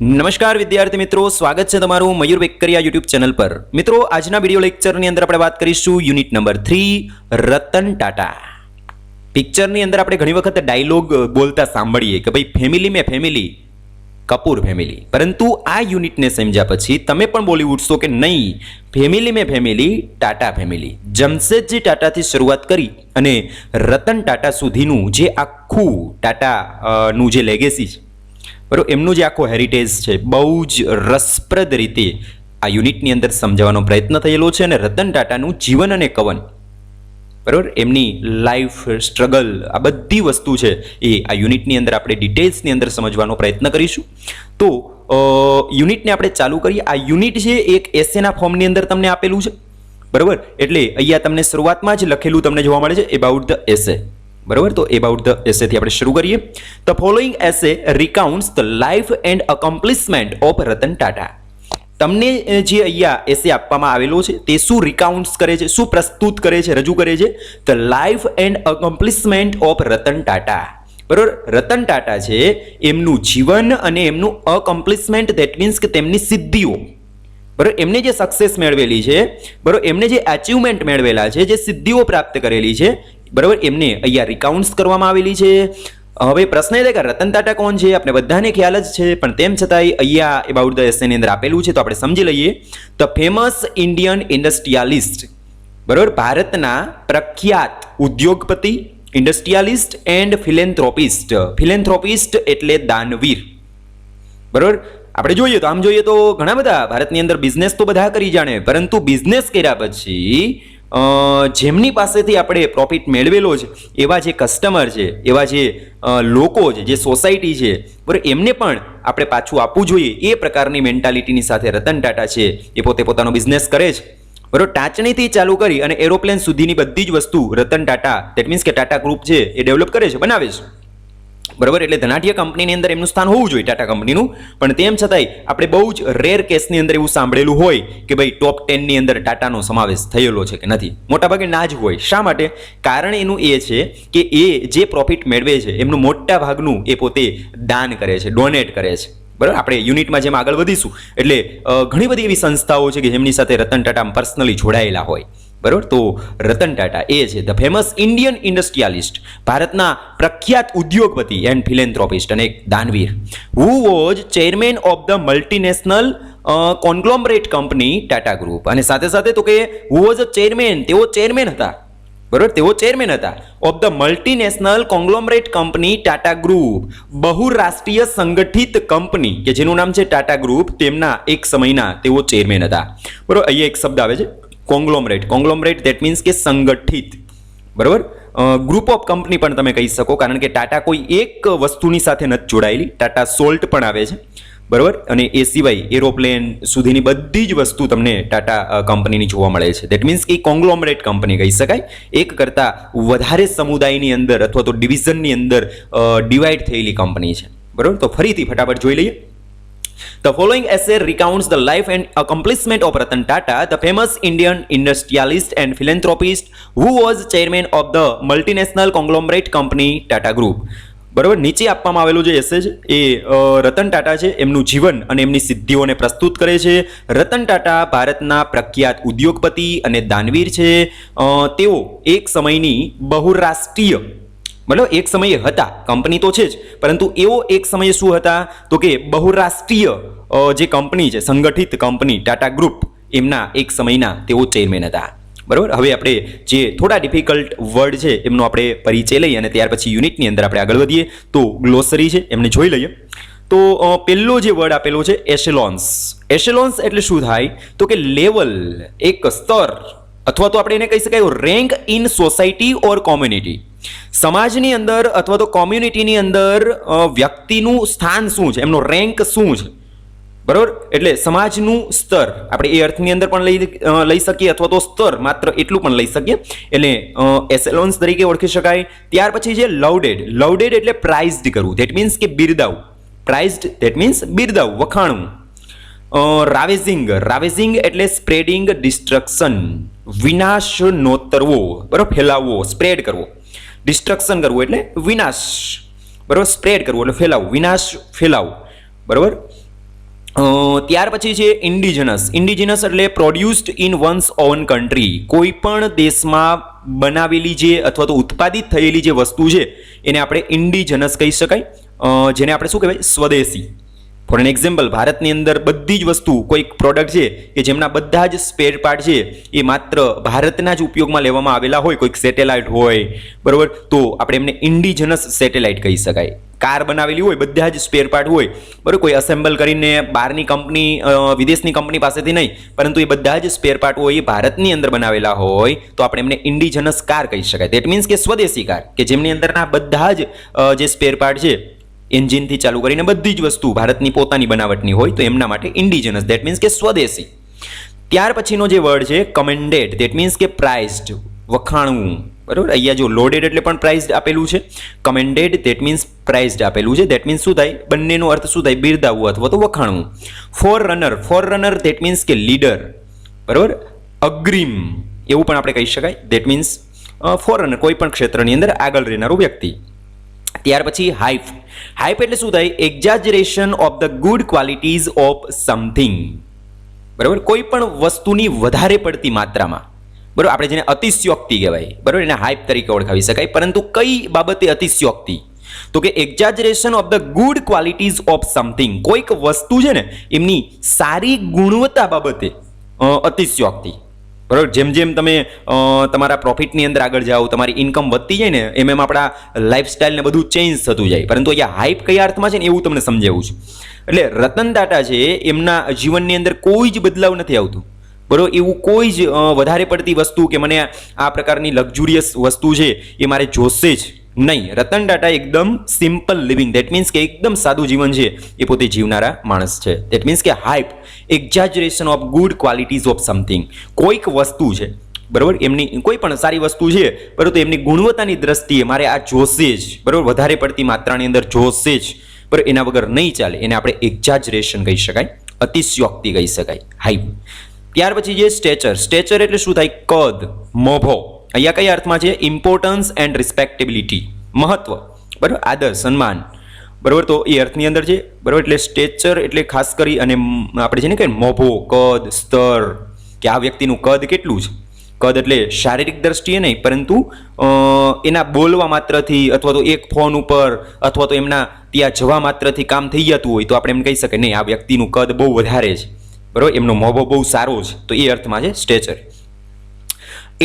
નમસ્કાર વિદ્યાર્થી મિત્રો, સ્વાગત છે તમારું મયુર વેકરિયા યુટ્યુબ ચેનલ પર। મિત્રો, આજના વિડીયો લેક્ચરની અંદર આપણે વાત કરીશું યુનિટ નંબર 3 રતન ટાટા। પિક્ચરની અંદર આપણે ઘણી વખત ડાયલોગ બોલતા સાંભળીએ કે ભાઈ ફેમિલી મેં ફેમિલી કપૂર ફેમિલી, પરંતુ આ યુનિટને સમજ્યા પછી તમે પણ બોલી ઉઠશો કે નહીં, ફેમિલી મેં ફેમિલી ટાટા ફેમિલી। જમશેદજી ટાટાથી શરૂઆત કરી અને રતન ટાટા સુધીનું જે આખું ટાટાનું જે લેગેસી છે, બરાબર, એમનું જે આખો હેરિટેજ છે, બહુ જ રસપ્રદ રીતે આ યુનિટની અંદર સમજાવવાનો પ્રયત્ન થયેલો છે। અને રતન ટાટાનું જીવન અને કવન, બરાબર, એમની લાઈફ સ્ટ્રગલ, આ બધી વસ્તુ છે એ આ યુનિટની અંદર આપણે ડિટેલ્સની અંદર સમજવાનો પ્રયત્ન કરીશું। તો યુનિટને આપણે ચાલુ કરીએ। આ યુનિટ છે એક એસેના ફોર્મની અંદર તમને આપેલું છે, બરાબર। એટલે અહીંયા તમને શરૂઆતમાં જ લખેલું તમને જોવા મળે છે એબાઉટ ધ એસે, બરાબર। તો એબાઉટ ધ એસેથી આપણે શરૂ કરીએ। The following essay recounts the life and accomplishment of Ratan Tata. તમને જે અહીંયા એસે આપવામાં આવેલો છે તે શું રિકાઉન્ટ્સ કરે છે, શું પ્રસ્તુત કરે છે, રજૂ કરે છે? The life and accomplishment of Ratan Tata, બરાબર। રતન ટાટા છે એમનું જીવન અને એમનું અકોમ્પ્લિશમેન્ટ, ધેટ મીન્સ કે તેમની સિદ્ધિઓ, બરાબર, એમને જે સક્સેસ મેળવેલી છે, બરાબર, એમને જે અચીવમેન્ટ મેળવેલા છે, જે સિદ્ધિઓ પ્રાપ્ત કરેલી છે, બરાબર, એમને અહીંયા રિકાઉન્ટ્સ કરવામાં આવેલી છે। હવે પ્રશ્ન એ છે કે રતન ટાટા કોણ છે? આપણે બધાને ખ્યાલ જ છે, પણ તેમ છતાંય અહીંયા એબાઉટ ધ એસેની અંદર આપેલું છે, તો આપણે સમજી લઈએ। ધ ફેમસ ઇન્ડિયન ઇન્ડસ્ટ્રીયાલિસ્ટ, બરાબર, ભારતના પ્રખ્યાત ઉદ્યોગપતિ, ઇન્ડસ્ટ્રીયાલિસ્ટ એન્ડ ફિલેન્થ્રોપિસ્ટ। ફિલેન્થ્રોપિસ્ટ એટલે દાનવીર, બરાબર। આપણે જોઈએ તો, આમ જોઈએ તો ઘણા બધા ભારતની અંદર બિઝનેસ તો બધા કરી જાણે, પરંતુ બિઝનેસ કર્યા પછી જેમની પાસેથી આપણે પ્રોફિટ મેળવેલો છે એવા જે કસ્ટમર છે, એવા જે લોકો છે, જે સોસાયટી છે, બરાબર, એમને પણ આપણે પાછું આપવું જોઈએ, એ પ્રકારની મેન્ટાલિટીની સાથે રતન ટાટા છે એ પોતે પોતાનો બિઝનેસ કરે છે, બરાબર। ટાંચણીથી ચાલુ કરી અને એરોપ્લેન સુધીની બધી જ વસ્તુ રતન ટાટા, દેટ મીન્સ કે ટાટા ગ્રુપ છે એ ડેવલપ કરે છે, બનાવે છે, બરાબર। એટલે ધનાઢ્ય કંપનીની અંદર એમનું સ્થાન હોવું જોઈએ, ટાટા કંપનીનું, પણ તેમ છતાંય આપણે બહુ જ રેર કેસની અંદર એવું સાંભળેલું હોય કે ભાઈ ટોપ 10 ની અંદર ટાટાનો સમાવેશ થયેલો છે કે નથી, મોટાભાગે ના જ હોય। શા માટે? કારણ એનું એ છે કે એ જે પ્રોફિટ મેળવે છે એમનું મોટા ભાગનું એ પોતે દાન કરે છે, ડોનેટ કરે છે, બરાબર। આપણે યુનિટમાં જેમ આગળ વધીશું એટલે ઘણી બધી એવી સંસ્થાઓ છે કે જેમની સાથે રતન ટાટા પર્સનલી જોડાયેલા હોય, બરાબર। તો રતન ટાટા એ છે ધ ફેમસ ઇન્ડિયન ઇન્ડસ્ટ્રીયાલિસ્ટ, ભારતના પ્રખ્યાત ઉદ્યોગપતિ એન્ડ ફિલેન્થ્રોપિસ્ટ અને એક દાનવીર, who was chairman of the multinational conglomerate company Tata group. અને સાથે સાથે તો કે હુ વોઝ અ ચેરમેન, તેઓ ચેરમેન હતા, બરાબર, તેઓ ચેરમેન હતા of the multinational conglomerate company Tata group, બહુરાષ્ટ્રીય સંગઠિત કંપની કે જેનું નામ છે ટાટા ગ્રુપ, તેમના એક સમયના તેઓ ચેરમેન હતા, બરાબર। અહીંયા એક શબ્દ આવે છે કોંગ્લોમરેટ, કોંગ્લોમરેટ ધેટ મીન્સ કે સંગઠિત, બરાબર। ગ્રુપ ઓફ કંપની પણ તમે કહી શકો, કારણ કે ટાટા કોઈ એક વસ્તુની સાથે નથી જોડાયેલી, ટાટા સોલ્ટ પણ આવે છે, બરાબર। અને એ સિવાય એરોપ્લેન સુધીની બધી જ વસ્તુ તમને ટાટા કંપનીની જોવા મળે છે, ધેટ મીન્સ કે કોંગ્લોમરેટ કંપની કહી શકાય, એક કરતાં વધારે સમુદાયની અંદર અથવા તો ડિવિઝનની અંદર ડિવાઈડ થયેલી કંપની છે, બરાબર। તો ફરીથી ફટાફટ જોઈ લઈએ। The following essay recounts the life and accomplishment of Ratan Tata, the famous Indian industrialist and philanthropist who was chairman of the multinational conglomerate company Tata Group. બરાબર, નીચે આપવામાં આવેલું જે એસે છે એ રતન ટાટા છે એમનું જીવન અને એમની સિદ્ધિઓને પ્રસ્તુત કરે છે। રતન ટાટા ભારતના પ્રખ્યાત ઉદ્યોગપતિ અને દાનવીર છે। તેઓ એક સમયની બહુરાષ્ટ્રીય, મતલબ એક સમયે હતા, કંપની તો છે જ, પરંતુ એવો એક સમયે શું હતા તો કે બહુરાષ્ટ્રીય જે કંપની છે, સંગઠિત કંપની ટાટા ગ્રુપ, એમના એક સમયના તેઓ ચેરમેન હતા, બરાબર। હવે આપણે જે થોડા ડિફિકલ્ટ વર્ડ છે એમનો આપણે પરિચય લઈએ અને ત્યાર પછી યુનિટની અંદર આપણે આગળ વધીએ। તો ગ્લોસરી છે એમને જોઈ લઈએ। તો પહેલો જે વર્ડ આપેલો છે એશેલોન્સ। એશેલોન્સ એટલે શું થાય તો કે લેવલ, એક સ્તર, અથવા તો આપણે એને કહી શકાય rank in society or community. સમાજની અંદર અથવા તો કોમ્યુનિટીની અંદર વ્યક્તિનું સ્થાન શું છે, એમનો રેન્ક શું છે, બરાબર। એટલે સમાજનું સ્તર આપણે એ અર્થની અંદર પણ લઈ શકીએ, અથવા તો સ્તર માત્ર એટલું પણ લઈ શકીએ, એટલે એસેલોન્સ તરીકે ઓળખી શકાય। ત્યાર પછી છે લવડેડ। લવડેડ એટલે પ્રાઇઝડ કરવું, ધેટ મીન્સ કે બિરદાવું, પ્રાઇઝડ ધેટ મીન્સ બિરદાવું, વખાણવું। રાવેઝિંગ, રાવેઝિંગ એટલે સ્પ્રેડિંગ ડિસ્ટ્રક્શન, વિનાશ નોતરવો, બરાબર, ફેલાવવો, સ્પ્રેડ કરવો, ડિસ્ટ્રક્શન કરવું એટલે વિનાશ, બરાબર, સ્પ્રેડ કરવું એટલે ફેલાવવું, વિનાશ ફેલાવવું, બરાબર। ત્યાર પછી છે ઇન્ડિજિનસ. ઇન્ડિજિનસ એટલે produced in once on country. કોઈ પણ દેશમાં બનાવેલી જે અથવા તો ઉત્પાદિત થયેલી જે વસ્તુ છે એને આપણે ઇન્ડિજિનસ કહી શકાય, જેને આપણે શું કહેવાય, સ્વદેશી. ફોર એન એક્ઝામ્પલ, ભારતની અંદર બધી જ વસ્તુ, કોઈક પ્રોડક્ટ છે કે જેમના બધા જ સ્પેર પાર્ટ છે એ માત્ર ભારતના જ ઉપયોગમાં લેવામાં આવેલા હોય, કોઈક સેટેલાઇટ હોય, બરાબર, તો આપણે એમને ઇન્ડિજિનસ સેટેલાઇટ કહી શકાય. કાર બનાવેલી હોય, બધા જ સ્પેર પાર્ટ હોય, બરાબર, કોઈ અસેમ્બલ કરીને બહારની કંપની, વિદેશની કંપની પાસેથી નહીં, પરંતુ એ બધા જ સ્પેર પાર્ટ હોય એ ભારતની અંદર બનાવેલા હોય, તો આપણે એમને ઇન્ડિજિનસ કાર કહી શકાય. દેટ મીન્સ કે સ્વદેશી કાર, કે જેમની અંદરના બધા જ જે સ્પેર પાર્ટ છે, એન્જિનથી ચાલુ કરીને બધી જ વસ્તુ ભારતની પોતાની બનાવટની હોય, તો એમના માટે ઇન્ડિજિનસ, દેટ મીન્સ કે સ્વદેશી. ત્યાર પછીનો જે વર્ડ છે કમેન્ડેડ, દેટ મીન્સ કે પ્રાઇઝડ, વખાણવું, બરાબર. અહીંયા જો લોડેડ એટલે પણ પ્રાઇઝડ આપેલું છે, કમેન્ડેડ દેટ મીન્સ પ્રાઇઝડ આપેલું છે. દેટ મીન્સ શું થાય, બંનેનો અર્થ શું થાય, બિરદાવવું અથવા તો વખાણવું. ફોર રનર દેટ મીન્સ કે લીડર, બરાબર. અગ્રીમ એવું પણ આપણે કહી શકાય, દેટ મીન્સ ફોર રનર, કોઈ પણ ક્ષેત્રની અંદર આગળ રહેનારો વ્યક્તિ. ત્યાર પછી હાઇપ એટલે શું થાય, exaggeration of the good qualities of something, બરાબર. કોઈ પણ વસ્તુની વધારે પડતી માત્રામાં, બરાબર, આપણે જેને અતિશયોક્તિ કહેવાય, બરાબર, એને હાઇપ તરીકે ઓળખાવી શકાય. પરંતુ કઈ બાબતે અતિશયોક્તિ, તો કે exaggeration of the good qualities of something, કોઈક વસ્તુ છે ને એમની સારી ગુણવત્તા બાબતે અતિશયોક્તિ, બરાબર. જેમ જેમ તમે તમારા પ્રોફિટની અંદર આગળ જાઓ, તમારી ઇન્કમ વધતી જાય ને, એમ આપણા લાઈફસ્ટાઈલ ને બધું ચેન્જ થતું જાય. પરંતુ અહીંયા હાઇપ કયા અર્થમાં છે ને એવું તમને સમજાવું છું. એટલે રતન ટાટા છે, એમના જીવનની અંદર કોઈ જ બદલાવ નથી આવતું, બરાબર. એવું કોઈ જ વધારે પડતી વસ્તુ કે મને આ પ્રકારની લક્ઝુરિયસ વસ્તુ છે એ મારે જોશે જ નહીં. રતન ટાટા એકદમ સિમ્પલ લિવિંગ, દેટ મીન્સ કે એકદમ સાદું જીવન છે એ પોતે જીવનારા માણસ છે. દેટ મીન્સ કે hype, exaggeration of good qualities of something, કોઈક વસ્તુ છે, બરાબર, એમની કોઈ પણ સારી વસ્તુ છે, પરંતુ એમની ગુણવત્તાની દ્રષ્ટિએ મારે આ જોશે જ, બરાબર, વધારે પડતી માત્રાની અંદર જોશે જ, બરાબર, એના વગર નહીં ચાલે. એને આપણે એક્ઝાજરેશન કહી શકાય, અતિશયોક્તિ કહી શકાય, હાઇપ. ત્યાર પછી જે સ્ટેચર એટલે શું થાય, કદ, મોભો. અહીંયા કયા અર્થમાં છે, ઇમ્પોર્ટન્સ એન્ડ રિસ્પેક્ટેબિલિટી, મહત્વ, બરાબર, આદર, સન્માન, બરાબર, તો એ અર્થની અંદર છે, બરાબર. એટલે સ્ટેચર એટલે ખાસ કરી અને આપણે જેને કહીએ મોભો, કદ, સ્તર, કે આ વ્યક્તિનું કદ કેટલું છે. કદ એટલે શારીરિક દ્રષ્ટિએ નહીં, પરંતુ એના બોલવા માત્રથી, અથવા તો એક ફોન ઉપર, અથવા તો એમના ત્યાં જવા માત્રથી કામ થઈ જતું હોય, તો આપણે એમ કહી શકીએ નહીં, આ વ્યક્તિનું કદ બહુ વધારે છે, બરાબર, એમનો મોભો બહુ સારો છે, તો એ અર્થમાં છે સ્ટેચર.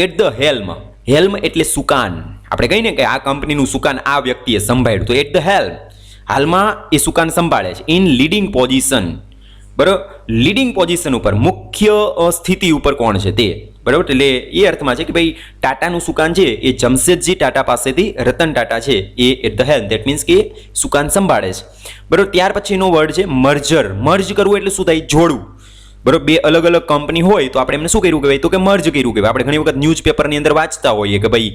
એટ ધ હેલ્મ એટલે સુકાન. આપણે કહીને કે આ કંપનીનું સુકાન આ વ્યક્તિએ સંભાળ્યું, તો એટ ધ હેલ્મ, હાલમાં એ સુકાન સંભાળે છે. ઇન લીડિંગ પોઝિશન, બરાબર, લીડિંગ પોઝિશન ઉપર, મુખ્ય સ્થિતિ ઉપર કોણ છે તે, બરાબર. એટલે એ અર્થમાં છે કે ભાઈ ટાટાનું સુકાન છે એ જમશેદજી ટાટા પાસેથી રતન ટાટા છે A at the હેલ્મ, that means કે સુકાન સંભાળે છે, બરાબર. ત્યાર પછીનો વર્ડ છે મર્જ કરવું એટલે શું થાય, જોડવું, બરાબર. બે અલગ અલગ કંપની હોય તો આપણે એમને શું કર્યું કહેવાય, તો કે મર્જ કર્યું કહેવાય. આપણે ઘણી વખત ન્યૂઝપેપરની અંદર વાંચતા હોઈએ કે ભાઈ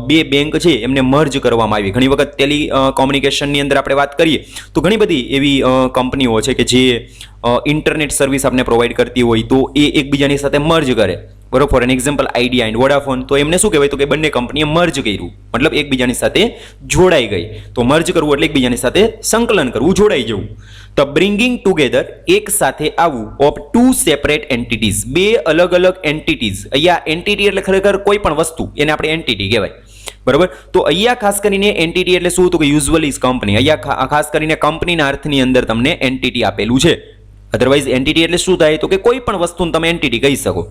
બે બેંક છે એમને મર્જ કરવામાં આવી. ઘણી વખત ટેલિકોમ્યુનિકેશનની અંદર આપણે વાત કરીએ તો ઘણી બધી એવી કંપનીઓ છે કે જે ઇન્ટરનેટ સર્વિસ આપણે પ્રોવાઈડ કરતી હોય, તો એ એકબીજાની સાથે મર્જ કરે, બરાબર. For an example Idea and Vodafone, તો એમને શું કહેવાય, તો કે બંને કંપનીએ મર્જ કર્યું, મતલબ એકબીજાની સાથે જોડાઈ ગઈ. તો મર્જ કરવું એટલે એકબીજાની સાથે સંકલન કરવું, જોડાઈ જવું. તો બ્રિંગિંગ ટુગેધર, એક સાથે આવવું, ઓફ ટુ સેપરેટ એન્ટિટીઝ, બે અલગ અલગ એન્ટિટીઝ. અહીંયા એન્ટિટી એટલે ખરેખર કોઈ પણ વસ્તુ, એને આપણે એન્ટિટી કહેવાય, બરાબર. તો અહીંયા ખાસ કરીને એન્ટિટી એટલે શું, તો કે યુઝ્યુઅલી કંપની. અહીંયા ખાસ કરીને કંપનીના અર્થની અંદર તમને એન્ટિટી આપેલું છે. અધરવાઇઝ એન્ટિટી એટલે શું થાય, તો કે કોઈ પણ વસ્તુને તમે એન્ટિટી કહી શકો,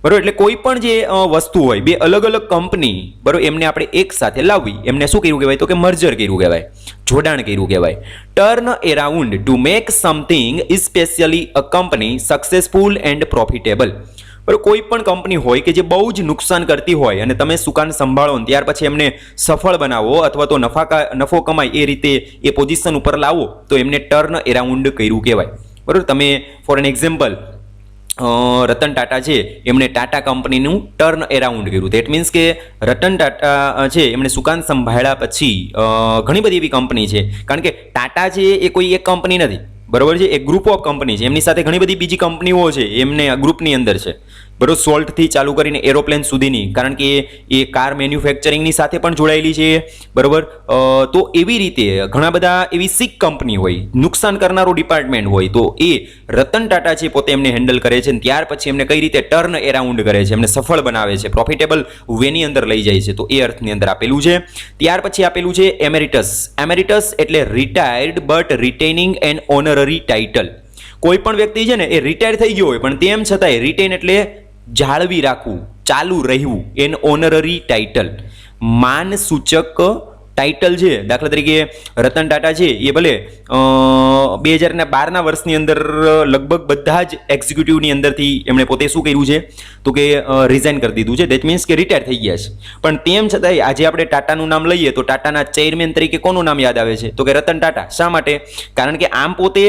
બરાબર. એટલે કોઈ પણ જે વસ્તુ હોય, બે અલગ અલગ કંપની, બરાબર, એમને આપણે એક સાથે લાવવી, એમને શું કર્યું કહેવાય, તો કે મર્જર કર્યું કહેવાય, જોડાણ કર્યું કહેવાય. Turn around, to make something specially a company successful and profitable, બરાબર. કોઈ પણ કંપની હોય કે જે બહુ જ નુકસાન કરતી હોય અને તમે સુકાન સંભાળો ને ત્યાર પછી એમને સફળ બનાવો અથવા તો નફો કમાય એ રીતે એ પોઝિશન ઉપર લાવો, તો એમને ટર્ન એરાઉન્ડ કર્યું કહેવાય, બરાબર. તમે for an example Ratan Tata છે, એમણે ટાટા કંપનીનું ટર્ન એરાઉન્ડ કર્યું. દેટ મીન્સ કે રતન ટાટા છે એમણે સુકાન સંભાળ્યા પછી ઘણી બધી એવી કંપની છે, કારણ કે ટાટા છે એ કોઈ એક કંપની નથી, બરાબર છે, એક ગ્રુપ ઓફ કંપની છે, એમની સાથે ઘણી બધી બીજી કંપનીઓ છે એમને ગ્રુપની અંદર છે, બરોબર, સોલ્ટથી ચાલુ કરીને એરોપ્લેન સુધીની, કારણ કે એ કાર મેન્યુફેક્ચરિંગની સાથે પણ જોડાયેલી છે, બરોબર. તો એવી રીતે ઘણા બધા એવી સિક કંપની હોય, નુકસાન કરનારું ડિપાર્ટમેન્ટ હોય, તો એ રતન ટાટા છે પોતે એમને હેન્ડલ કરે છે. ત્યાર પછી એમને કઈ રીતે ટર્ન એરાઉન્ડ કરે છે, એમને સફળ બનાવે છે, પ્રોફિટેબલ વેની અંદર લઈ જાય છે, તો એ અર્થની અંદર આપેલું છે. ત્યાર પછી આપેલું છે એમેરિટસ. એમેરિટસ એટલે retired but retaining an honorary title. કોઈ પણ વ્યક્તિ છે ને એ રિટાયર થઈ ગયો હોય પણ તેમ છતાંય રિટેન એટલે જાળવી રાખવું, ચાલુ રહેવું, એન ઓનરરી ટાઇટલ, માન સૂચક ટાઇટલ છે. દાખલા તરીકે રતન ટાટા છે એ ભલે 2012ના વર્ષની અંદર લગભગ બધા જ એક્ઝિક્યુટિવની અંદરથી એમણે પોતે શું કર્યું છે તો કે રિઝાઇન કરી દીધું છે, દેટ મીન્સ કે રિટાયર થઈ ગયા છે. પણ તેમ છતાંય આજે આપણે ટાટાનું નામ લઈએ તો ટાટાના ચેરમેન તરીકે કોનું નામ યાદ આવે છે તો કે રતન ટાટા. શા માટે? કારણ કે આમ પોતે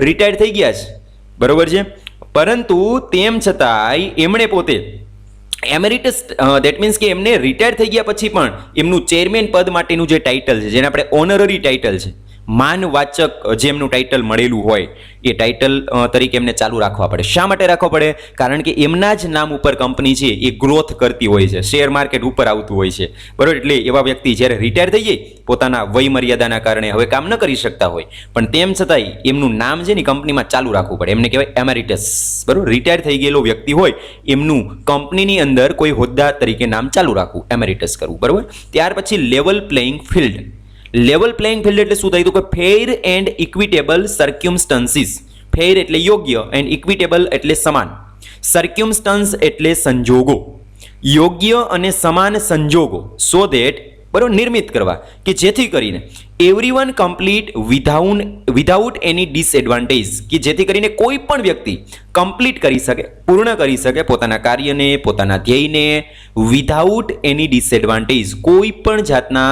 રિટાયર થઈ ગયા છે, બરોબર છે, પરંતુ તેમ છતાંય એમણે પોતે એમેરિટસ, દેટ મીન્સ કે એમને રિટાયર થઈ ગયા પછી પણ એમનું ચેરમેન પદ માટેનું જે ટાઇટલ છે, જેને આપણે ઓનરરી ટાઇટલ છે, માનવાચક જે એમનું ટાઇટલ મળેલું હોય એ ટાઇટલ તરીકે એમને ચાલુ રાખવા પડે. શા માટે રાખવા પડે? કારણ કે એમના જ નામ ઉપર કંપની છે એ ગ્રોથ કરતી હોય છે, શેર માર્કેટ ઉપર આવતું હોય છે, બરોબર. એટલે એવા વ્યક્તિ જ્યારે રિટાયર થઈ જાય, પોતાના વય મર્યાદાના કારણે હવે કામ ન કરી શકતા હોય, પણ તેમ છતાંય એમનું નામ છે ને કંપનીમાં ચાલુ રાખવું પડે, એમને કહેવાય એમેરિટસ, બરોબર. રિટાયર થઈ ગયેલો વ્યક્તિ હોય એમનું કંપનીની અંદર કોઈ હોદ્દા તરીકે નામ ચાલુ રાખવું, એમેરિટસ કરવું, બરોબર. ત્યાર પછી level playing field. Level playing field એટલે શું થાય તો કે ફેર એન્ડ ઇક્વિટેબલ સર્ક્યુમસ્ટન્સીસ. ફેર એટલે યોગ્ય એન્ડ ઇક્વિટેબલ એટલે સમાન, સર્ક્યુમસ્ટન્સ એટલે સંજોગો, યોગ્ય અને સમાન સંજોગો, સો ધેટ, બરોબર, નિર્મિત કરવા કે જેથી કરીને એવરીવન કમ્પ્લીટ વિધાઉટ એની ડિસએડવાન્ટેજ, કે જેથી કરીને કોઈ પણ વ્યક્તિ કમ્પ્લીટ કરી શકે, પૂર્ણ કરી શકે પોતાના કાર્યને, પોતાના ધ્યેયને, વિધાઉટ એની ડિસએડવાન્ટેજ, કોઈ પણ જાતના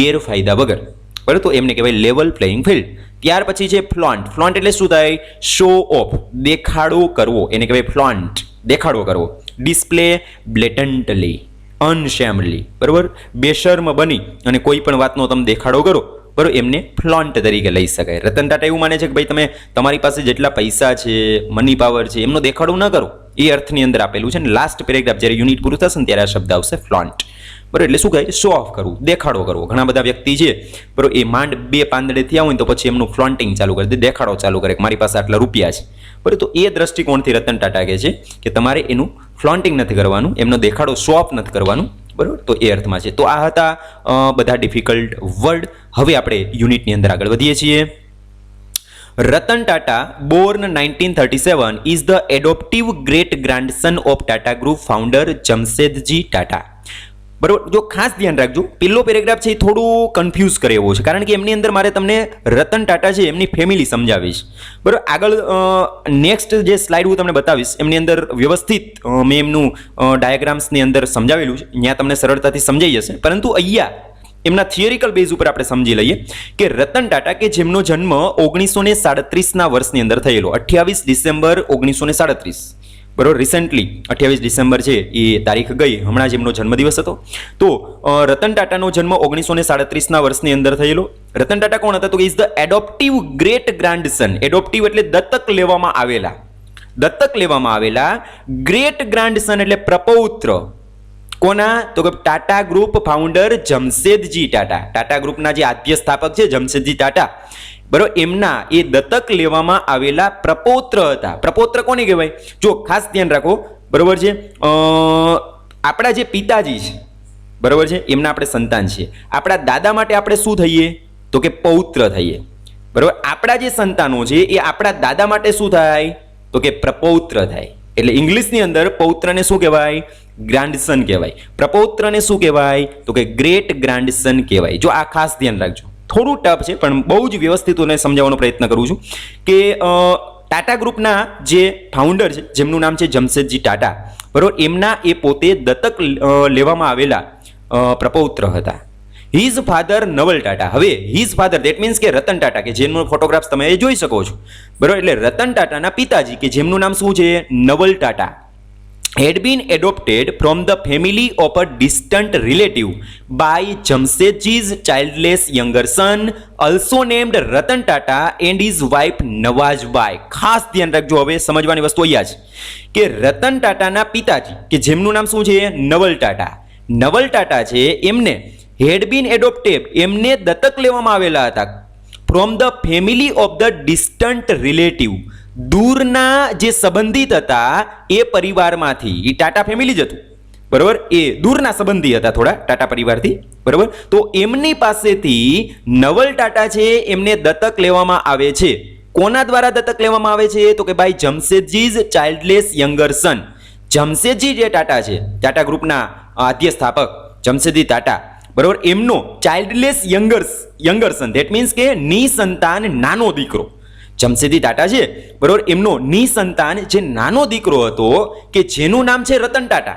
ગેરફાયદા વગર, બરાબર. તો એમને કહેવાય લેવલ પ્લેઇંગ ફિલ્ડ. ત્યાર પછી છે ફ્લોન્ટ. ફ્લોન્ટ એટલે શું થાય? શો ઓફ, દેખાડો કરવો, એને કહેવાય ફ્લોન્ટ, દેખાડો કરવો. ડિસ્પ્લે બ્લેટન્ટલી, અનશેમલી, બરોબર, બેશર્મ બની અને કોઈ પણ વાતનો તમે દેખાડો કરો, બરોબર, એમને ફ્લોન્ટ તરીકે લઈ શકાય. રતન ટાટા એવું માને છે કે ભાઈ તમે તમારી પાસે જેટલા પૈસા છે, મની પાવર છે, એમનો દેખાડો ન કરો, એ અર્થની અંદર આપેલું છે. ને લાસ્ટ પેરેગ્રાફ જ્યારે યુનિટ પૂરું થશે ને ત્યારે આ શબ્દ આવશે ફ્લોન્ટ, બરોબર. એટલે શું કહે? શો ઓફ કરવું, દેખાડો કરવો. ઘણા બધા વ્યક્તિ છે, બરોબર, એ માંડ બે પાંદડે થયા હોય તો પછી એમનું ફ્લોન્ટિંગ ચાલુ કરે, દેખાડો ચાલુ કરે કે મારી પાસે આટલા રૂપિયા છે, બરોબર. તો એ દ્રષ્ટિકોણથી રતન ટાટા કહે છે કે તમારે એનું ફ્લોન્ટિંગ નથી કરવાનું, એમનો દેખાડો શો ઓફ નથી કરવાનું, બરોબર. તો એ અર્થમાં છે. તો આ હતા બધા ડિફિકલ્ટ વર્ડ. હવે આપણે યુનિટની અંદર આગળ વધીએ છીએ. Ratan Tata, born 1937, is the adoptive great grandson of Tata group founder Jamsetji Tata. બરોબર, જો ખાસ ધ્યાન રાખજો, પેલો પેરેગ્રાફ છે એ થોડું કન્ફ્યુઝ કરે એવો છે, કારણ કે એમની અંદર મારે તમને રતન ટાટા છે એમની ફેમિલી સમજાવીશ, બરોબર. આગળ નેક્સ્ટ જે સ્લાઇડ હું તમને બતાવીશ એમની અંદર વ્યવસ્થિત મેં એમનું ડાયાગ્રામ્સની અંદર સમજાવેલું છે, ત્યાં તમને સરળતાથી સમજાઈ જશે. પરંતુ અહીંયા એમના થિયરિકલ બેઝ ઉપર આપણે સમજી લઈએ કે રતન ટાટા કે જેમનો જન્મ 1937ના વર્ષની અંદર થયેલો, 28 ડિસેમ્બર 1937, બરોબર. રિસેન્ટલી 28 ડિસેમ્બર છે એ તારીખ ગઈ, હમણાં જ એમનો જન્મદિવસ હતો. તો રતન ટાટાનો જન્મ 1937ના વર્ષની અંદર થયેલો. રતન ટાટા કોણ હતા તો ઇઝ ધ એડોપ્ટિવ ગ્રેટ ગ્રાન્ડસન. એડોપ્ટિવ એટલે દત્તક લેવામાં આવેલા, દત્તક લેવામાં આવેલા. ગ્રેટ ગ્રાન્ડસન એટલે પ્રપૌત્ર. કોના? તો કે ટાટા ગ્રુપ ફાઉન્ડર જમશેદજી ટાટા. ટાટા ગ્રુપના જે આદ્ય સ્થાપક છે જમશેદજી ટાટા, બરોબર, એમના એ દત્તક લેવામાં આવેલા પ્રપૌત્ર હતા. પ્રપૌત્ર કોને કહેવાય? જો ખાસ ધ્યાન રાખો, બરોબર છે. આપણા જે પિતાજી છે, બરોબર છે, એમના આપણે સંતાન છીએ. આપણા દાદા માટે આપણે શું થઈએ તો કે પૌત્ર થઈએ, બરોબર. આપણા જે સંતાનો છે એ આપણા દાદા માટે શું થાય તો કે પ્રપૌત્ર થાય. એટલે ઇંગ્લિશની અંદર પૌત્રને શું કહેવાય? ગ્રાન્ડસન કહેવાય. પ્રપૌત્રને શું કહેવાય તો કે ગ્રેટ ગ્રાન્ડસન કહેવાય. જો આ ખાસ ધ્યાન રાખજો, થોડું ટફ છે પણ બહુ જ વ્યવસ્થિત સમજાવવાનો પ્રયત્ન કરું છું કે ટાટા ગ્રુપના જે ફાઉન્ડર છે જેમનું નામ છે જમશેદજી ટાટા, બરોબર, એમના એ પોતે દત્તક લેવામાં આવેલા પ્રપૌત્ર હતા. હિઝ ફાધર નવલ ટાટા. હવે હિઝ ફાધર દેટ મીન્સ કે રતન ટાટા કે જેમનો ફોટોગ્રાફ્સ તમે જોઈ શકો છો, બરોબર. એટલે રતન ટાટાના પિતાજી કે જેમનું નામ શું છે? Naval Tata. had been adopted from the family of a distant relative by Jamsetji's childless younger son, also named Ratan Tata, and his wife Nawazbai. ખાસ ધ્યાન રાખજો, હવે સમજવાની વસ્તુ અહીંયા છે કે રતન ટાટાના પિતાજી કે જેમનું નામ શું છે નવલ ટાટા. નવલ ટાટા છે એમને had been adopted, એમને દત્તક લેવામાં આવેલા હતા from the family of the distant relative, દૂરના જે સંબંધિત હતા એ પરિવારમાંથી. એ ટાટા ફેમિલી જ હતું, બરોબર, એ દૂરના સંબંધી હતા થોડા ટાટા પરિવારથી, બરોબર. તો એમની પાસેથી નવલ ટાટા છે એમને દત્તક લેવામાં આવે છે. કોના દ્વારા દત્તક લેવામાં આવે છે? તો કે ભાઈ જમશેદજીઝ ચાઇલ્ડલેસ યંગર સન. જમશેદજી જે ટાટા છે, ટાટા ગ્રુપના આદ્ય સ્થાપક જમશેદજી ટાટા, બરોબર, એમનો ચાઇલ્ડલેસ યંગર સન, ધેટ મીન્સ કે નિસંતાન નાનો દીકરો. જમશેદજી ટાટા છે, બરોબર, એમનો નિસંતાન જે નાનો દીકરો હતો કે જેનું નામ છે રતન ટાટા,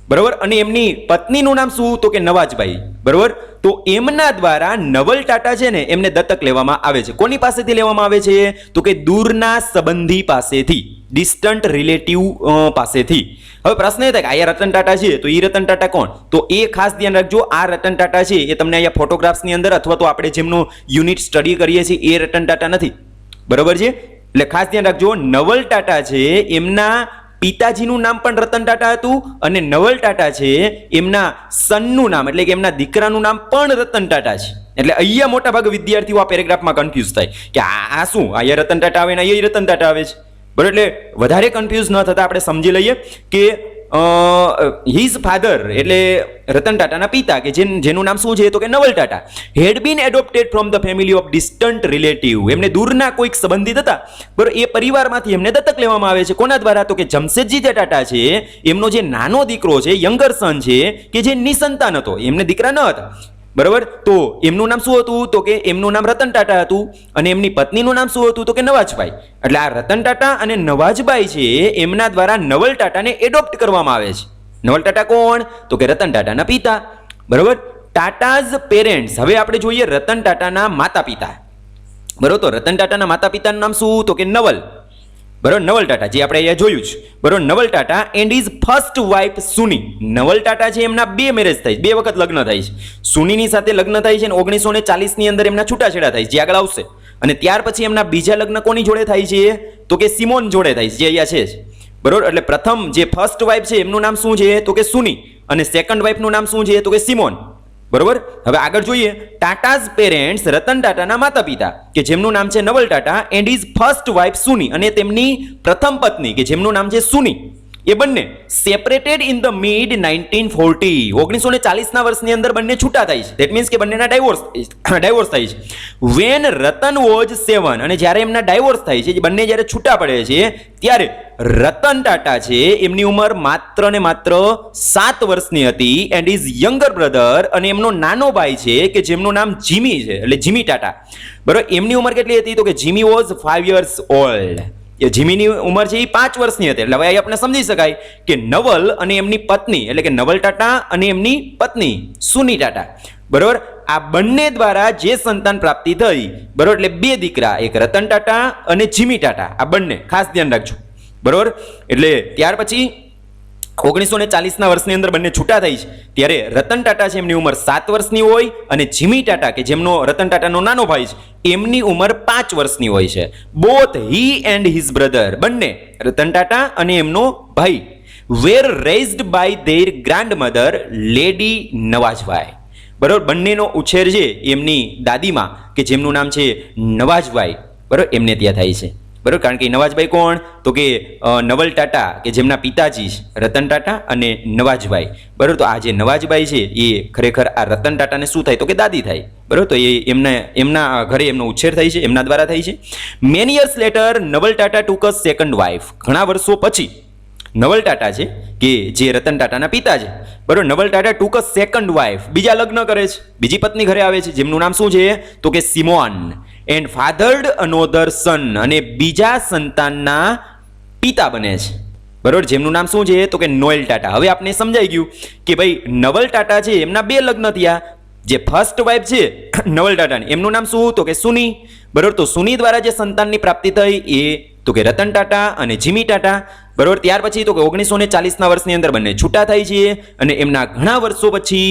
બરોબર, અને એમની પત્નીનું નામ શું? તો કે નવાજબાઈ, બરોબર. તો એમના દ્વારા નવલ ટાટા છે ને એમને દત્તક લેવામાં આવે છે. કોની પાસેથી લેવામાં આવે છે? તો કે દૂરના સંબંધી પાસેથી, ડિસ્ટન્ટ રિલેટિવ પાસેથી. હવે પ્રશ્ન એ થાય કે આ રતન ટાટા છે તો એ રતન ટાટા કોણ? તો એ ખાસ ધ્યાન રાખજો, આ રતન ટાટા છે એ તમને અહીંયા ફોટોગ્રાફ્સની અંદર અથવા તો આપણે જેમનો યુનિટ સ્ટડી કરીએ છીએ એ રતન ટાટા નથી, બરોબર છે. એટલે ખાસ ધ્યાન રાખજો, નવલ ટાટા છે એમના પિતાજીનું નામ પણ રતન ટાટા હતું અને નવલ ટાટા છે એમના સનનું નામ એટલે કે એમના દીકરાનું નામ પણ રતન ટાટા છે. એટલે અહીંયા મોટા ભાગે વિદ્યાર્થીઓ આ પેરેગ્રાફમાં કન્ફ્યુઝ થાય કે આ શું, અહીંયા રતન ટાટા આવે ને અહીંયા રતન ટાટા આવે છે, બરોબર. એટલે વધારે કન્ફ્યુઝ ન થતા આપણે સમજી લઈએ કે હિઝ ફાધર એટલે રતન ટાટાના પિતા કે જેનું નામ શું છે તો કે Naval Tata, had been adopted from the family of distant relative, એમને દૂરના કોઈક સંબંધિત હતા, બરોબર, એ પરિવારમાંથી એમને દત્તક લેવામાં આવે છે. કોના દ્વારા? તો કે જમશેદજી જે ટાટા છે એમનો જે નાનો દીકરો છે, યંગર સન છે કે જે નિસંતાન હતો, એમને દીકરા ન હતા, બરોબર. તો એમનું નામ શું હતું? તો કે એમનું નામ રતન ટાટા હતું અને એમની પત્નીનું નામ શું હતું? તો કે નવાજબાઈ. એટલે આ રતન ટાટા અને નવાજબાઈ છે એમના દ્વારા નવલ ટાટાને એડોપ્ટ કરવામાં આવે છે. નવલ ટાટા કોણ? તો કે રતન ટાટાના પિતા, બરોબર. ટાટાઝ પેરેન્ટ્સ, હવે આપણે જોઈએ રતન ટાટાના માતા પિતા, બરોબર. તો રતન ટાટાના માતા પિતાનું નામ શું? તો કે નવલ, બરોબર, નવલ ટાટા જે આપણે અહીંયા જોયું છે, બરોબર. Naval Tata and his first wife Sooni. Naval Tata છે એમના બે મેરેજ થાય છે, બે વખત લગ્ન થાય છે. સુનીની સાથે લગ્ન થાય છે અને 1940ની અંદર એમના છૂટાછેડા થાય છે, જે આગળ આવશે. અને ત્યાર પછી એમના બીજા લગ્ન કોની જોડે થાય છે? તો કે સિમોન જોડે થાય છે, જે અહીંયા છે, બરોબર. એટલે પ્રથમ જે ફર્સ્ટ વાઇફ છે એમનું નામ શું છે? તો કે સુની, અને સેકન્ડ વાઇફનું નામ શું છે? તો કે સિમોન, બરોબર. હવે આગળ જોઈએ, ટાટાઝ પેરેન્ટ્સ, રતન ટાટાના માતા પિતા કે જેમનું નામ છે Naval Tata and his first wife Sooni, અને તેમની પ્રથમ પત્ની કે જેમનું નામ છે સુની, એ બંને સેપરેટેડ ઇન ધ મિડ 1940, 1940ના વર્ષની અંદર બંને છૂટા થાય છે. ધેટ મીન્સ કે બંનેના ડાયવોર્સ થાય છે. વેન રતન વોઝ 7, અને જ્યારે એમના ડાયવોર્સ થાય છે, બંને જ્યારે છૂટા પડે છે ત્યારે રતન ટાટા છે એમની ઉંમર માત્ર ને માત્ર 7 વર્ષની હતી. એન્ડ ઇઝ યંગર બ્રધર, અને એમનો નાનો ભાઈ છે કે જેમનું નામ જીમી છે, એટલે જીમી ટાટા, બરોબર. એમની ઉંમર કેટલી હતી? તો કે જીમી વોઝ 5 years old. એ જીમીની ઉંમર છે એ 5 વર્ષની હતી. એટલે હવે આપણે સમજી શકાય કે નવલ અને એમની પત્ની એટલે કે નવલ ટાટા અને એમની પત્ની સુની ટાટા, બરોબર, આ બંને દ્વારા જે સંતાન પ્રાપ્તિ થઈ, બરોબર, એટલે બે દીકરા, એક રતન ટાટા અને જીમી ટાટા, આ બંને ખાસ ધ્યાન રાખજો, બરોબર. એટલે ત્યાર પછી 1940ના વર્ષની અંદર બંને છૂટા થઈ છે ત્યારે રતન ટાટા છે એમની ઉંમર 7 વર્ષની હોય અને જીમી ટાટા કે જેમનો રતન ટાટાનો નાનો ભાઈ છે એમની ઉંમર 5 વર્ષની હોય છે. Both he and his brother, બંને રતન ટાટા અને એમનો ભાઈ were raised by their grandmother lady Navajbai, બરોબર. બંનેનો ઉછેર છે એમની દાદીમાં કે જેમનું નામ છે નવાજબાઈ, બરોબર, એમને ત્યાં થાય છે, બરોબર. કારણ કે નવાજબાઈ કોણ? તો કે નવલ ટાટા કે જેમના પિતાજી રતન ટાટા અને નવાજબાઈ, બરોબર. તો આ જે નવાજબાઈ છે એ ખરેખર આ રતન ટાટાને શું થાય? તો કે દાદી થાય, બરોબર. તો એ એમના ઘરે એમનો ઉછેર થાય છે, એમના દ્વારા થાય છે. મેની યર્સ લેટર નવલ ટાટા ટુક અ સેકન્ડ વાઇફ, ઘણા વર્ષો પછી નવલ ટાટા છે કે જે રતન ટાટાના પિતા છે, બરોબર, નવલ ટાટા ટુક અ સેકન્ડ વાઇફ, બીજા લગ્ન કરે છે, બીજી પત્ની ઘરે આવે છે, જેમનું નામ શું છે? તો કે સિમોન. એન્ડ ફાધર્ડ અનોધર સન, અને બીજા સંતાનના પિતા બને છે, બરોબર, જેમનું નામ શું છે? તો કે નોએલ ટાટા. હવે આપને સમજાઈ ગયું કે ભાઈ નવલ ટાટા છે એમના બે લગ્ન થયા, જે ફર્સ્ટ વાઇફ છે નવલ ટાટાની એમનું નામ શું? તો કે સુની, બરોબર. તો સુની દ્વારા જે સંતાનની પ્રાપ્તિ થઈ એ તો કે રતન ટાટા અને જીમી ટાટા, બરોબર. ત્યાર પછી તો કે 1940ના વર્ષની અંદર બંને છૂટા થાય છે અને એમના ઘણા વર્ષો પછી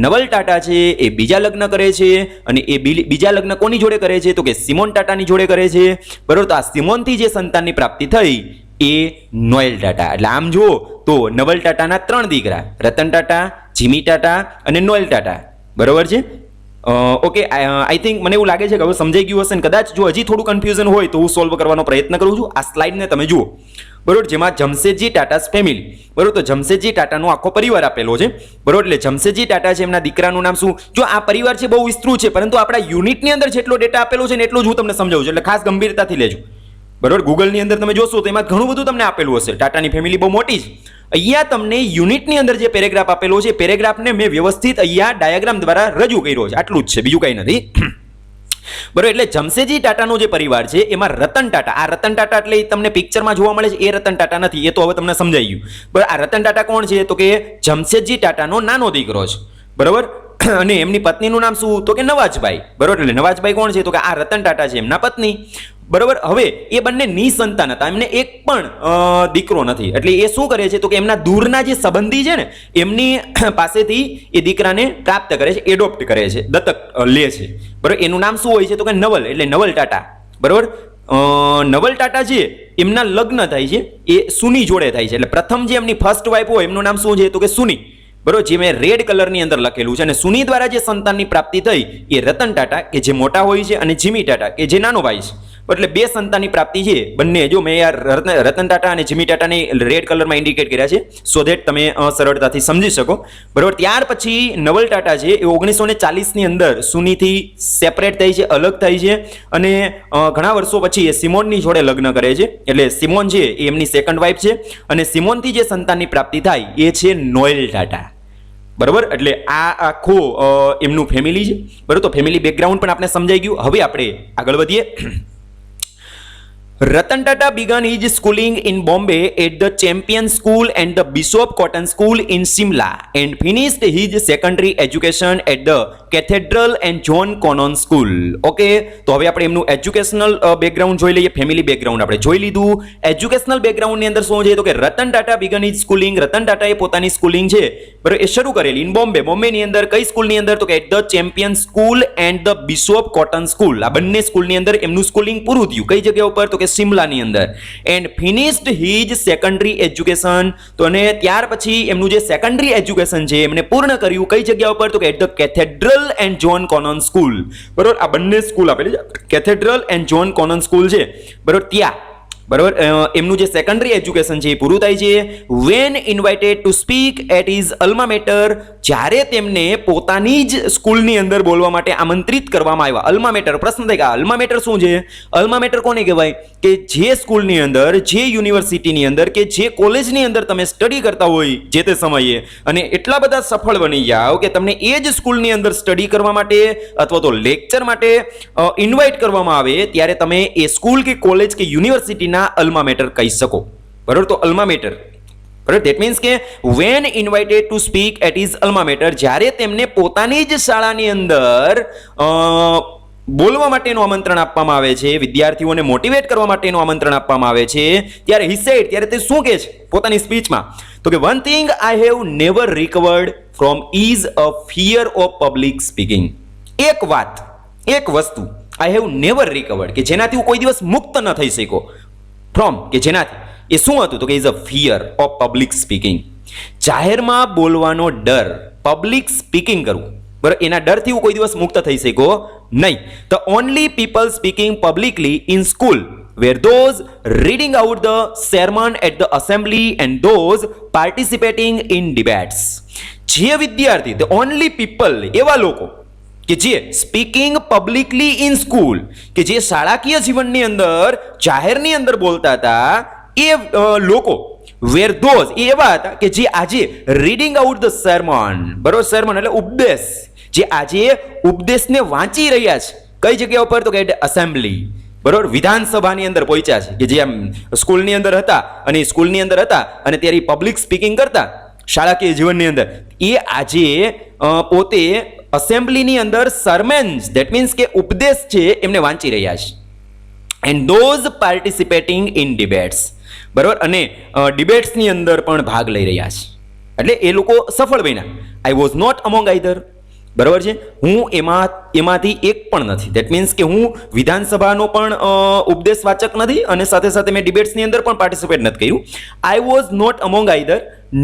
નવલ ટાટા છે એ બીજા લગ્ન કરે છે અને એ બીજા લગ્ન કોની જોડે કરે છે તો કે સિમોન ટાટાની જોડે કરે છે. બરોબર. તો આ સિમોનથી જે સંતાનની પ્રાપ્તિ થઈ એ નોએલ ટાટા. એટલે આમ જુઓ તો નવલ ટાટાના 3 દીકરા, રતન ટાટા, જીમી ટાટા અને નોએલ ટાટા. બરોબર છે. ઓકે, આઈ થિંક મને એવું લાગે છે કે હવે સમજાઈ ગયું હશે ને. કદાચ જો હજી થોડું કન્ફ્યુઝન હોય તો હું સોલ્વ કરવાનો પ્રયત્ન કરું છું. આ સ્લાઇડને તમે જુઓ. બરોબર. જેમાં જમશેદજી ટાટાસ ફેમિલી. બરોબર. તો જમશેદજી ટાટાનો આખો પરિવાર આપેલો છે. બરોબર. એટલે જમશેદજી ટાટા છે એમના દીકરાનું નામ શું? જો આ પરિવાર છે બહુ વિસ્તૃત છે, પરંતુ આપણા યુનિટની અંદર જેટલો ડેટા આપેલો છે ને એટલું જ હું તમને સમજાવું છું. એટલે ખાસ ગંભીરતાથી લેજો. બરોબર. ગૂગલની અંદર તમે જોશો તો એમાં ઘણું બધું તમને આપેલું હશે. ટાટાની ફેમિલી બહુ મોટી છે. અહીંયા તમને યુનિટની અંદર જે પેરેગ્રાફ આપેલો છે, પેરેગ્રાફને મેં વ્યવસ્થિત અહીંયા ડાયાગ્રામ દ્વારા રજૂ કર્યો છે. આટલું જ છે, બીજું કંઈ નથી. બરોબર. એટલે જમશેદજી ટાટાનો જે પરિવાર છે એમાં રતન ટાટા, આ રતન ટાટા એટલે તમને પિક્ચરમાં જોવા મળે છે એ રતન ટાટા નથી, એ તો હવે તમને સમજાઈ ગયું. બરાબર. આ રતન ટાટા કોણ છે તો કે જમશેદજી ટાટાનો નાનો દીકરો છે. બરોબર. અને એમની પત્નીનું નામ શું તો કે નવાજબાઈ. બરોબર. એટલે નવાજબાઈ કોણ છે તો કે આ રતન ટાટા છે એમના પત્ની. બરોબર. હવે એ બંને નિસંતાન હતા, એમને એક પણ દીકરો નથી. એટલે એ શું કરે છે તો કે એમના દૂરના જે સંબંધી છે ને એમની પાસેથી એ દીકરાને પ્રાપ્ત કરે છે, એડોપ્ટ કરે છે, દત્તક લે છે. બરોબર. એનું નામ શું હોય છે તો કે નવલ, એટલે નવલ ટાટા. બરોબર. નવલ ટાટા છે એમના લગ્ન થાય છે એ સુની જોડે થાય છે. એટલે પ્રથમ જે એમની ફર્સ્ટ વાઇફ હોય એમનું નામ શું છે તો કે સુની. બરોબર. જે મેં રેડ કલરની અંદર લખેલું છે. અને સુની દ્વારા જે સંતાનની પ્રાપ્તિ થઈ એ રતન ટાટા કે જે મોટા હોય છે અને જીમી ટાટા કે જે નાનો ભાઈ છે. એટલે બે સંતાનની પ્રાપ્તિ છે બંને. જો મેં યાર રતન ટાટા અને જીમી ટાટાને રેડ કલરમાં ઇન્ડિકેટ કર્યા છે સો ધેટ તમે સરળતાથી સમજી શકો. બરોબર. ત્યાર પછી નવલ ટાટા છે એ 1940ની અંદર સુનીથી સેપરેટ થઈ છે, અલગ થઈ છે અને ઘણા વર્ષો પછી એ સિમોનની જોડે લગ્ન કરે છે. એટલે સિમોન છે એ એમની સેકન્ડ વાઇફ છે અને સિમોનથી જે સંતાનની પ્રાપ્તિ થાય એ છે નોએલ ટાટા. બરોબર. એટલે આ આખું એમનું ફેમિલી છે. બરોબર. તો ફેમિલી બેકગ્રાઉન્ડ પણ આપણે સમજાઈ ગયું. હવે આપણે આગળ વધીએ. Ratan Tata began his schooling in Bombay at the Champion School and the Bishop Cotton School in Simla and finished his secondary education at the Cathedral and John Connon School. Okay, તો હવે આપણે એમનું educational background જોઈ લઈએ. Family background આપણે જોઈ લીધું. Educational બેકગ્રાઉન્ડની અંદર શું છે તો કે Ratan Tata began his schooling, Ratan ટાટાએ પોતાની સ્કૂલિંગ છે બરાબર એ શરૂ કરેલી ઇન બોમ્બે. બોમ્બેની અંદર કઈ સ્કૂલની અંદર તો કે at the Champion School and the Bishop Cotton School. આ બંને સ્કૂલની અંદર એમનું સ્કૂલિંગ પૂરું થયું. કઈ જગ્યા ઉપર તો કે સિમલાની અંદર. And finished his secondary education. તો અને ત્યાર પછી એમનું જે સેકન્ડરી એજ્યુકેશન છે એમને પૂર્ણ કર્યું કઈ જગ્યા ઉપર તો કે at the Cathedral and John Connon School. બરોબર. આ બંને સ્કૂલ આપેલી છે. Cathedral and John Connon School છે બરોબર ત્યાં. બરોબર. એમનું જે સેકન્ડરી એજ્યુકેશન છે એ પૂરું થાય છે. When invited to speak at his alma mater, જ્યારે તેમને પોતાની જ સ્કૂલની અંદર બોલવા માટે આમંત્રિત કરવામાં આવ્યા. અલ્મા મેટર, પ્રશ્ન થાય કે અલ્મા મેટર શું છે? અલ્મા મેટર કોને કહેવાય? કે જે સ્કૂલની અંદર, જે યુનિવર્સિટીની અંદર કે જે કોલેજની અંદર તમે સ્ટડી કરતા હોય જે તે સમયે અને એટલા બધા સફળ બની જાઓ કે તમને એ જ સ્કૂલની અંદર સ્ટડી કરવા માટે અથવા તો લેક્ચર માટે ઇન્વાઇટ કરવામાં આવે ત્યારે તમે એ સ્કૂલ કે કોલેજ કે યુનિવર્સિટીના અલ્મા મેટર કહી શકો. બરોબર. તો અલ્મા મેટર બરાબર. ધેટ મીન્સ કે when invited to speak at his alma mater, જ્યારે તેમને પોતાની જ શાળાની અંદર બોલવા માટેનું આમંત્રણ આપવામાં આવે છે, વિદ્યાર્થીઓને મોટિવેટ કરવા માટેનું આમંત્રણ આપવામાં આવે છે, ત્યારે હી સેડ, ત્યારે તે શું કહે છે પોતાની સ્પીચમાં તો કે one thing I have never recovered from is a fear of public speaking. એક વાત, એક વસ્તુ આઈ હેવ નેવર રિકવર્ડ કે જેનાથી હું કોઈ દિવસ મુક્ત ન થઈ શક્યો ફ્રોમ, કે જેનાથી એ શું હતું તો કે is a fear of public speaking. જાહેરમાં બોલવાનો ડર, પબ્લિક સ્પીકિંગ કરવું બરાબર, એના ડરથી હું કોઈ દિવસ મુક્ત થઈ શક્યો નહીં. The only people speaking publicly in school were those reading out the sermon at the assembly and those participating in debates. જે વિદ્યાર્થી, the only people, એવા લોકો કે જે સ્પીકિંગ પબ્લિકલી ઇન સ્કૂલ, કે જે શાળાકીય જીવનની અંદર જાહેરની અંદર બોલતા હતા એ લોકો વેર ધોઝ એવા હતા કે જે આજે રીડિંગ આઉટ ધ સર્મન, બરોબર, સર્મન એટલે ઉપદેશ, જે આજે ઉપદેશને વાંચી રહ્યા છે કઈ જગ્યા ઉપર તો કે એસેમ્બલી, બરોબર, વિધાનસભાની અંદર પહોંચ્યા છે, કે જે આમ સ્કૂલની અંદર હતા અને સ્કૂલની અંદર હતા અને ત્યારે પબ્લિક સ્પીકિંગ કરતા શાળાકીય જીવનની અંદર, એ આજે પોતે અસેમ્બલીની અંદર સરમેન્સ, ધેટ મીન્સ કે ઉપદેશ છે એમને વાંચી રહ્યા છે. And those participating in debates, બરાબર, અને ડિબેટ્સની અંદર પણ ભાગ લઈ રહ્યા છે, એટલે એ લોકો સફળ બન્યા. I was not among either, બરાબર છે, હું એમાંથી એક પણ નથી. દેટ મીન્સ કે હું વિધાનસભાનો પણ ઉપદેશવાચક નથી અને સાથે સાથે મેં ડિબેટ્સની અંદર પણ પાર્ટિસિપેટ નથી કર્યું. I was not among either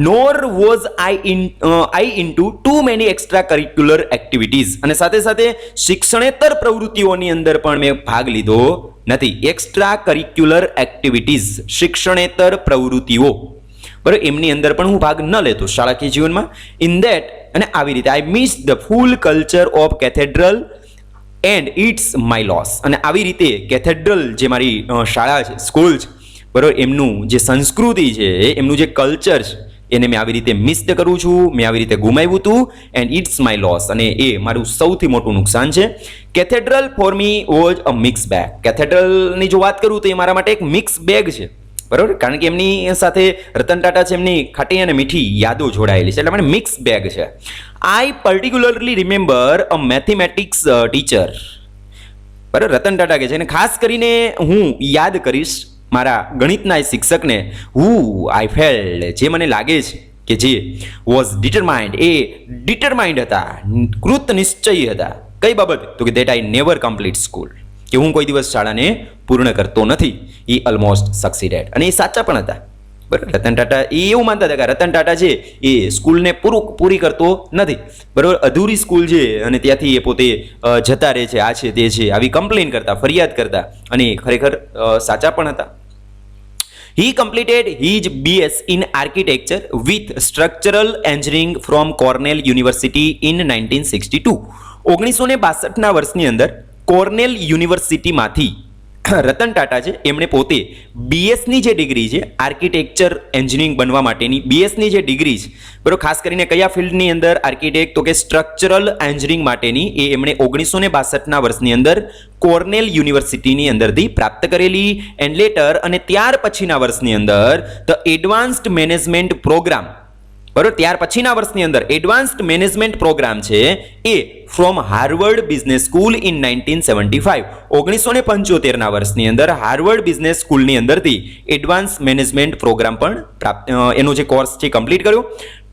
nor was I into too many extra curricular activities, અને સાથે સાથે શિક્ષણેતર પ્રવૃત્તિઓની અંદર પણ મેં ભાગ લીધો નથી. એક્સ્ટ્રા કરિક્યુલર એક્ટિવિટીઝ, શિક્ષણેતર પ્રવૃત્તિઓ, બરાબર, એમની અંદર પણ હું ભાગ ન લેતો શાળાકીય જીવનમાં. ઇન દેટ, અને આવી રીતે I miss the full culture of cathedral and it's my loss, અને આવી રીતે કેથેડ્રલ જે મારી શાળા છે, સ્કૂલ છે, બરાબર, એમનું જે સંસ્કૃતિ છે, એમનું જે કલ્ચર છે, એને મેં આવી રીતે મિસ કરું છું, મેં આવી રીતે ગુમાવ્યું હતું. એન્ડ ઇટ્સ માય લોસ, અને એ મારું સૌથી મોટું નુકસાન છે. Cathedral for me was a mix bag. કેથેડ્રલની જો વાત કરું તો એ મારા માટે એક મિક્સ બેગ છે, બરાબર, કારણ કે એમની સાથે રતન ટાટા છે, એમની ખાટી અને મીઠી યાદો જોડાયેલી છે, એટલે મને મિક્સ બેગ છે. આઈ પર્ટિક્યુલરલી રિમેમ્બર અ મેથેમેટિક્સ ટીચર, બરાબર, રતન ટાટા કે છે, અને ખાસ કરીને હું યાદ કરીશ મારા ગણિતના શિક્ષકને, હુ આઈ ફેલ્ડ, જે મને લાગે છે કે જે વોઝ ડિટરમાઇન્ડ, એ ડિટરમાઇન્ડ હતા, કૃત નિશ્ચયી હતા. કઈ બાબત? તો કે that I never complete school, કે હું કોઈ દિવસ શાળાને પૂર્ણ કરતો નથી. એ ઓલમોસ્ટ સક્સીડેડ, અને એ સાચા પણ હતા, બરાબર. રતન ટાટા એ એવું માનતા હતા કે રતન ટાટા છે એ સ્કૂલને પૂરી કરતો નથી, બરાબર, અધૂરી સ્કૂલ છે, અને ત્યાંથી એ પોતે જતા રહે છે, આ છે તે છે, આવી કમ્પ્લેન કરતા, ફરિયાદ કરતા, અને ખરેખર સાચા પણ હતા. He completed his BS in architecture with structural engineering from Cornell University in 1962. 1962ના વર્ષની અંદર કોર્નેલ યુનિવર્સિટીમાંથી રતન ટાટા છે એમણે પોતે બીએસની જે ડિગ્રી છે, આર્કિટેક્ચર એન્જિનિયરિંગ બનવા માટેની બીએસની જે ડિગ્રી છે, બરાબર, ખાસ કરીને કયા ફિલ્ડની અંદર આર્કિટેક્ટ, તો કે સ્ટ્રક્ચરલ એન્જિનિયરિંગ માટેની, એ એમણે 1962ના વર્ષની અંદર કોર્નેલ યુનિવર્સિટીની અંદરથી પ્રાપ્ત કરેલી. એન્ડ લેટર, અને ત્યાર પછીના વર્ષની અંદર ધ એડવાન્સ્ડ મેનેજમેન્ટ પ્રોગ્રામ, બરાબર, ત્યાર પછીના વર્ષની અંદર એડવાન્સ્ડ મેનેજમેન્ટ પ્રોગ્રામ છે એ from Harvard Business School in 1975. 1975ના વર્ષની અંદર હાર્વર્ડ બિઝનેસ સ્કૂલની અંદરથી એડવાન્સ મેનેજમેન્ટ પ્રોગ્રામ પણ પ્રાપ્ત, એનો જે કોર્સ છે કમ્પ્લીટ કર્યો.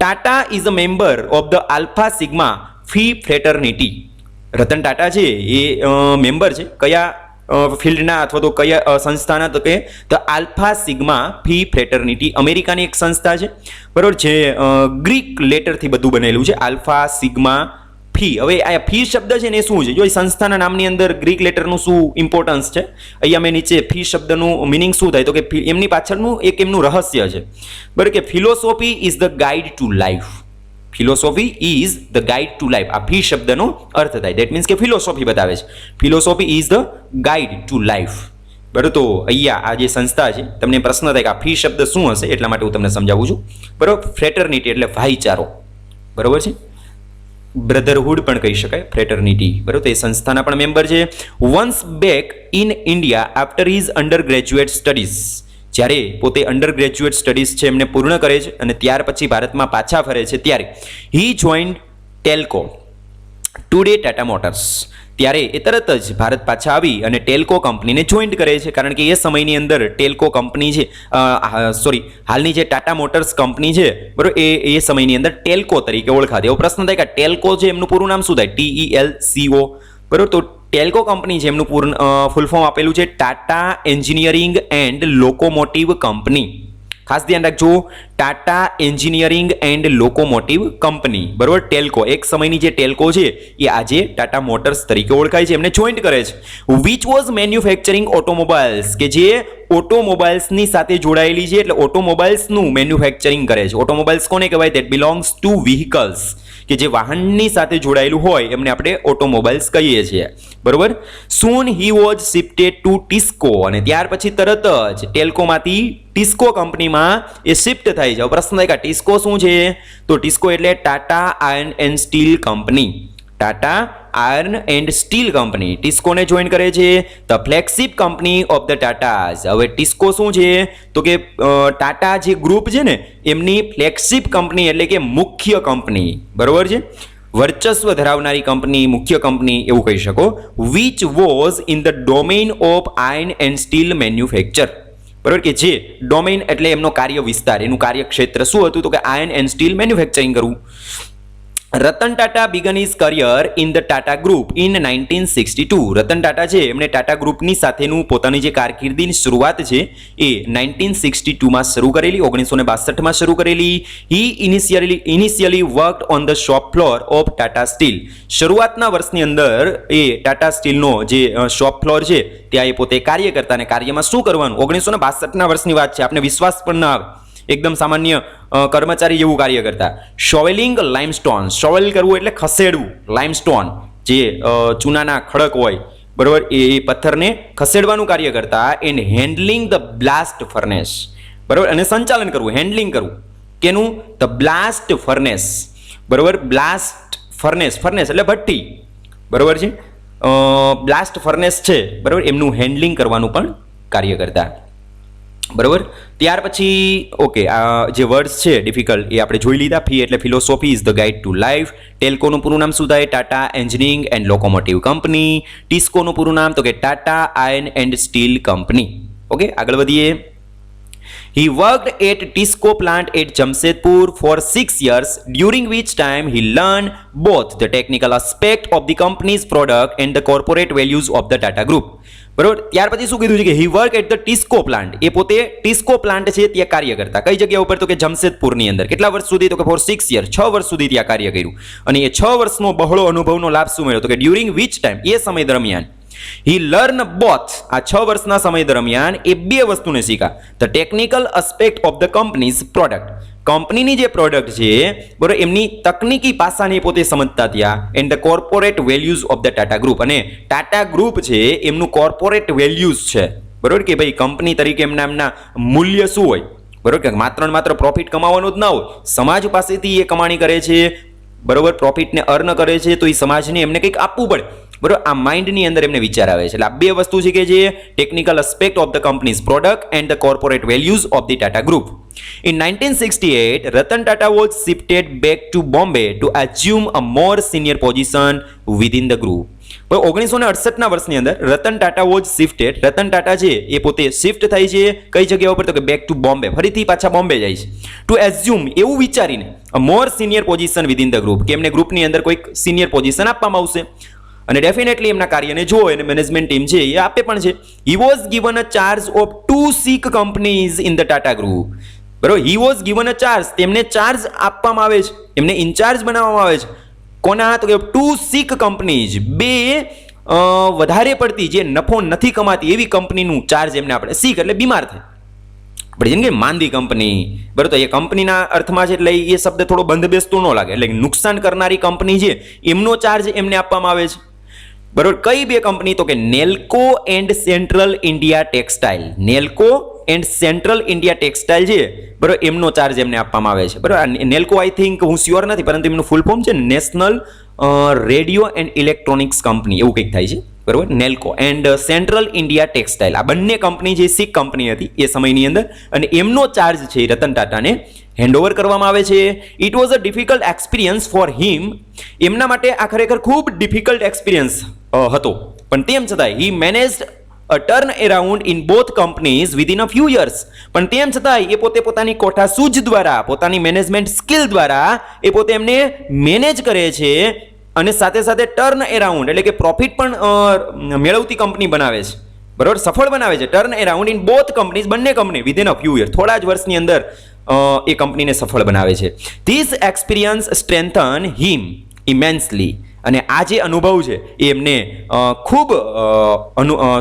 Tata is a member of the alpha sigma fee fraternity. Ratan Tata છે એ મેમ્બર છે કયા ફિલ્ડના, અથવા તો કયા સંસ્થાના? તો કે the alpha sigma fee fraternity, અમેરિકાની એક સંસ્થા છે, બરાબર, જે ગ્રીક લેટરથી બધું બનેલું છે, આલ્ફા સિગ્મા ફી. હવે આ ફી શબ્દ છે ને એ શું છે? જો એ સંસ્થાના નામની અંદર ગ્રીક લેટરનું શું ઇમ્પોર્ટન્સ છે, અહીંયા મેં નીચે ફી શબ્દનું મિનિંગ શું થાય, તો કે એમની પાછળનું એક એમનું રહસ્ય છે, બરાબર, કે philosophy is the guide to life. Philosophy is the guide to life, આ ફી શબ્દનો અર્થ થાય. દેટ મીન્સ કે ફિલોસોફી બતાવે છે, philosophy is the guide to life, બરાબર. તો અહીંયા આ જે સંસ્થા છે, તમને પ્રશ્ન થાય કે આ ફી શબ્દ શું હશે, એટલા માટે હું તમને સમજાવું છું, બરાબર. ફ્રેટર્નિટી એટલે ભાઈચારો, બરાબર છે, બ્રધરહુડ પણ કહી શકાય, ફ્રેટર્નિટી, બરાબર. તો એ સંસ્થાના પણ મેમ્બર છે. Once back in India after his under graduate studies, જ્યારે પોતે અંડર ગ્રેજ્યુએટ સ્ટડીઝ છે એમને પૂર્ણ કરે છે અને ત્યાર પછી ભારતમાં પાછા ફરે છે, ત્યારે હી જોઈન્ડ ટેલ્કો, ટુડે ટાટા મોટર્સ. ત્યારે એ તરત જ ભારત પાછા આવી અને ટેલ્કો કંપનીને જોઈન્ટ કરે છે, કારણ કે એ સમયની અંદર ટેલ્કો કંપની છે, હાલની જે ટાટા મોટર્સ કંપની છે, બરાબર, એ સમયની અંદર ટેલ્કો તરીકે ઓળખાતી. એવો પ્રશ્ન થાય કે ટેલ્કો છે એમનું પૂરું નામ શું થાય? TELCO, બરાબર. તો ટેલ્કો કંપની છે એમનું ફૂલ ફોર્મ આપેલું છે Tata Engineering and Locomotive company. ખાસ ધ્યાન રાખજો, Tata Engineering and Locomotive company, બરાબર. ટેલ્કો, એક સમયની જે ટેલ્કો છે એ આજે ટાટા મોટર્સ તરીકે ઓળખાય છે, એમને જોઈન્ટ કરે છે. વિચ વોઝ મેન્યુફેક્ચરિંગ ઓટોમોબાઈલ્સ, કે જે ઓટોમોબાઈલ્સની સાથે જોડાયેલી છે, એટલે ઓટોમોબાઈલ્સનું મેન્યુફેક્ચરિંગ કરે છે. ઓટોમોબાઈલ્સ કોને કહેવાય? ધેટ બિલોંગ્સ ટુ વ્હીકલ્સ, કે જે વાહનની સાથે જોડાયેલું હોય એમને આપણે ઓટોમોબાઈલ્સ કહીએ છીએ, બરોબર. સૂન he was shifted two TISCO, અને ત્યાર પછી તરત જ ટેલ્કોમાંથી ટિસ્કો કંપનીમાં એ શિફ્ટ થાય છે. પ્રશ્ન થાય કે ટિસ્કો શું છે? તો ટિસ્કો એટલે Tata Iron and Steel Company. Tata Iron and Steel Company ટિસ્કોને જોઈન કરે છે, the flagship company of the Tatas. હવે ટિસ્કો શું છે? તો કે ટાટા જે ગ્રુપ છે ને એમની ફ્લેગશિપ કંપની, એટલે કે મુખ્ય કંપની, બરોબર છે. વર્ચસ્વ ધરાવનારી કંપની, મુખ્ય કંપની એવું કહી શકો. Which was in the domain of iron and steel manufacture. બરાબર, કે જે ડોમેઇન એટલે એમનો કાર્ય વિસ્તાર, એનું કાર્યક્ષેત્ર શું હતું? તો કે આયર્ન એન્ડ સ્ટીલ મેન્યુફેક્ચરિંગ કરવું. Ratan Tata began his career in the Tata Group in 1962. Ratan Tata છે એમણે ટાટા ગ્રુપની સાથેનું પોતાની જે કારકિર્દીની શરૂઆત છે એ 1962માં શરૂ કરેલી, 1962માં શરૂ કરેલી. He initially worked on the shop floor of Tata Steel. શરૂઆતના વર્ષની અંદર એ ટાટા સ્ટીલનો જે શોપ ફ્લોર છે ત્યાં એ પોતે કાર્ય કરતા, અને કાર્યમાં શું કરવાનું? 1962ના વર્ષની વાત છે, આપણે વિશ્વાસ પણ ના આવે, એકદમ સામાન્ય કર્મચારી જેવું કાર્ય કરતા. શોવેલિંગ લાઇમસ્ટોન, શોવેલ કરવું એટલે ખસેડવું, લાઇમસ્ટોન જે ચૂનાના ખડક હોય, બરોબર, એ પથ્થરને ખસેડવાનું કાર્ય કરતા. And handling the blast furnace, બરોબર, અને સંચાલન કરવું, હેન્ડલિંગ કરવું કેનું? ધ બ્લાસ્ટ ફર્નેસ, બરોબર. બ્લાસ્ટ ફર્નેસ, ફર્નેસ એટલે ભઠ્ઠી, બરોબર છે. બ્લાસ્ટ ફર્નેસ છે, બરોબર, એમનું હેન્ડલિંગ કરવાનું પણ કાર્ય કરતા, બરોબર. ત્યાર પછી ઓકે, આ જે વર્ડ્સ છે ડિફિકલ્ટ એ આપણે જોઈ લીધા. ફી એટલે philosophy is the guide to life. ટેલ્કોનું પૂરું નામ શું થાય? Tata Engineering and Locomotive Company. ટિસ્કોનું પૂરું નામ તો કે Tata Iron and Steel Company. Okay, આગળ વધીએ. He worked at Tisco plant at Jamshedpur for 6 years, during which time he learned both the technical aspect of the company's product and the corporate values of the Tata Group. બરોબર. ત્યાર પછી શું કીધું છે કે he worked at the Tisco plant. એ પોતે TISCO plant છે ત્યાં કાર્ય કરતા. કઈ જગ્યા ઉપર? તો કે જમશેદપુરની અંદર. કેટલા વર્ષ સુધી? તો કે for 6 years, 6 વર્ષ સુધી ત્યાં કાર્ય કર્યું. અને એ 6 વર્ષનો બહોળો અનુભવનો લાભ શું મળ્યો? તો કે during which time, એ સમય દરમિયાન he learned both, આ 6 વર્ષના સમય દરમિયાન એ બે વસ્તુને શીખા. the technical aspect of the company's product, કંપનીની જે પ્રોડક્ટ છે, બરોબર, એમની તકનીકી પાસાને પોતે સમજતા ત્યાં. And the corporate values of the Tata group, અને ટાટા ગ્રુપ છે એમનું કોર્પોરેટ વેલ્યુઝ છે, બરોબર, કે ભાઈ કંપની તરીકે એમના મૂલ્ય શું હોય, બરોબર, કે માત્ર પ્રોફિટ કમાવાનું જ ના હોય, સમાજ પાસેથી એ કમાણી કરે છે, બરોબર, પ્રોફિટને અર્ન કરે છે, તો એ સમાજને એમને કંઈક આપવું પડે, બરોબર. આ માઇન્ડની અંદર એમને વિચાર આવે છે. એટલે આ બે વસ્તુ છે કે જે technical aspect of the companies product and the corporate values of the Tata group. In 1968, Ratan Tata was shifted back to Bombay to assume a more senior position within the group. 1968ના વર્ષની અંદર રતન ટાટા વોઝ શિફ્ટેડ, રતન ટાટા છે એ પોતે shift થાય છે કઈ જગ્યા ઉપર? તો કે બેક ટુ બોમ્બે, ફરીથી પાછા બોમ્બે જાય છે. ટુ એઝ્યુમ, એવું વિચારીને, a more senior position within the group, કે એમને ગ્રુપની અંદર કોઈક સિનિયર પોઝિશન આપવામાં આવશે. અને ડેફિનેટલી એમના કાર્યને જો એને મેનેજમેન્ટ ટીમ છે એ આપે પણ છે. He was given a charge of 2 sick companies in the Tata group, બરોબર. He was given a charge, તેમને ચાર્જ આપવામાં આવે છે, એમને ઇન્ચાર્જ બનાવવામાં આવે છે. કોના? તો કે 2 સિક કંપનીઝ, બે વધારે પડતી જે નફો નથી કમાતી એવી કંપનીનું ચાર્જ એમને આપણે. સિક એટલે બીમાર થાય, આપણે જેમ કે માંદી કંપની, બરોબર, તો એ કંપનીના અર્થમાં છે, એટલે એ શબ્દ થોડો બંધ બેસતો ન લાગે, એટલે નુકસાન કરનારી કંપની છે એમનો ચાર્જ એમને આપવામાં આવે છે, બરોબર. કઈ બે કંપની? તો કે Nelco and central India textile. Nelco and central India textile છે, બરોબર, એમનો ચાર્જ એમને આપવામાં આવે છે, બરોબર. નેલ્કો આઈ થિંક હું શ્યોર નથી, પરંતુ એમનું ફૂલ ફોર્મ છે national radio and electronics company, એવું કંઈક થાય છે, બરોબર. Nelco and central India textile, આ બંને કંપની જે સિક કંપની હતી એ સમયની અંદર, અને એમનો ચાર્જ છે રતન ટાટાને હેન્ડઓવર કરવામાં આવે છે. It was a difficult experience for him, એમના માટે આ ખરેખર ખૂબ ડિફિકલ્ટ એક્સપિરિયન્સ હતો, પણ તેમ છતાં હી managed a turn around in both companies within a few years. પણ તેમ છતાં એ પોતે પોતાની કોઠાસૂઝ દ્વારા, પોતાની મેનેજમેન્ટ સ્કિલ દ્વારા એ પોતે એમને મેનેજ કરે છે, અને સાથે સાથે ટર્ન એરાઉન્ડ એટલે કે પ્રોફિટ પણ મેળવતી કંપની બનાવે છે, બરોબર, સફળ બનાવે છે. Turn around in both companies, બંને company within a few year, થોડા જ વર્ષની અંદર એ કંપનીને સફળ બનાવે છે. This experience strengthen him immensely, અને આ જે અનુભવ છે એ એમને ખૂબ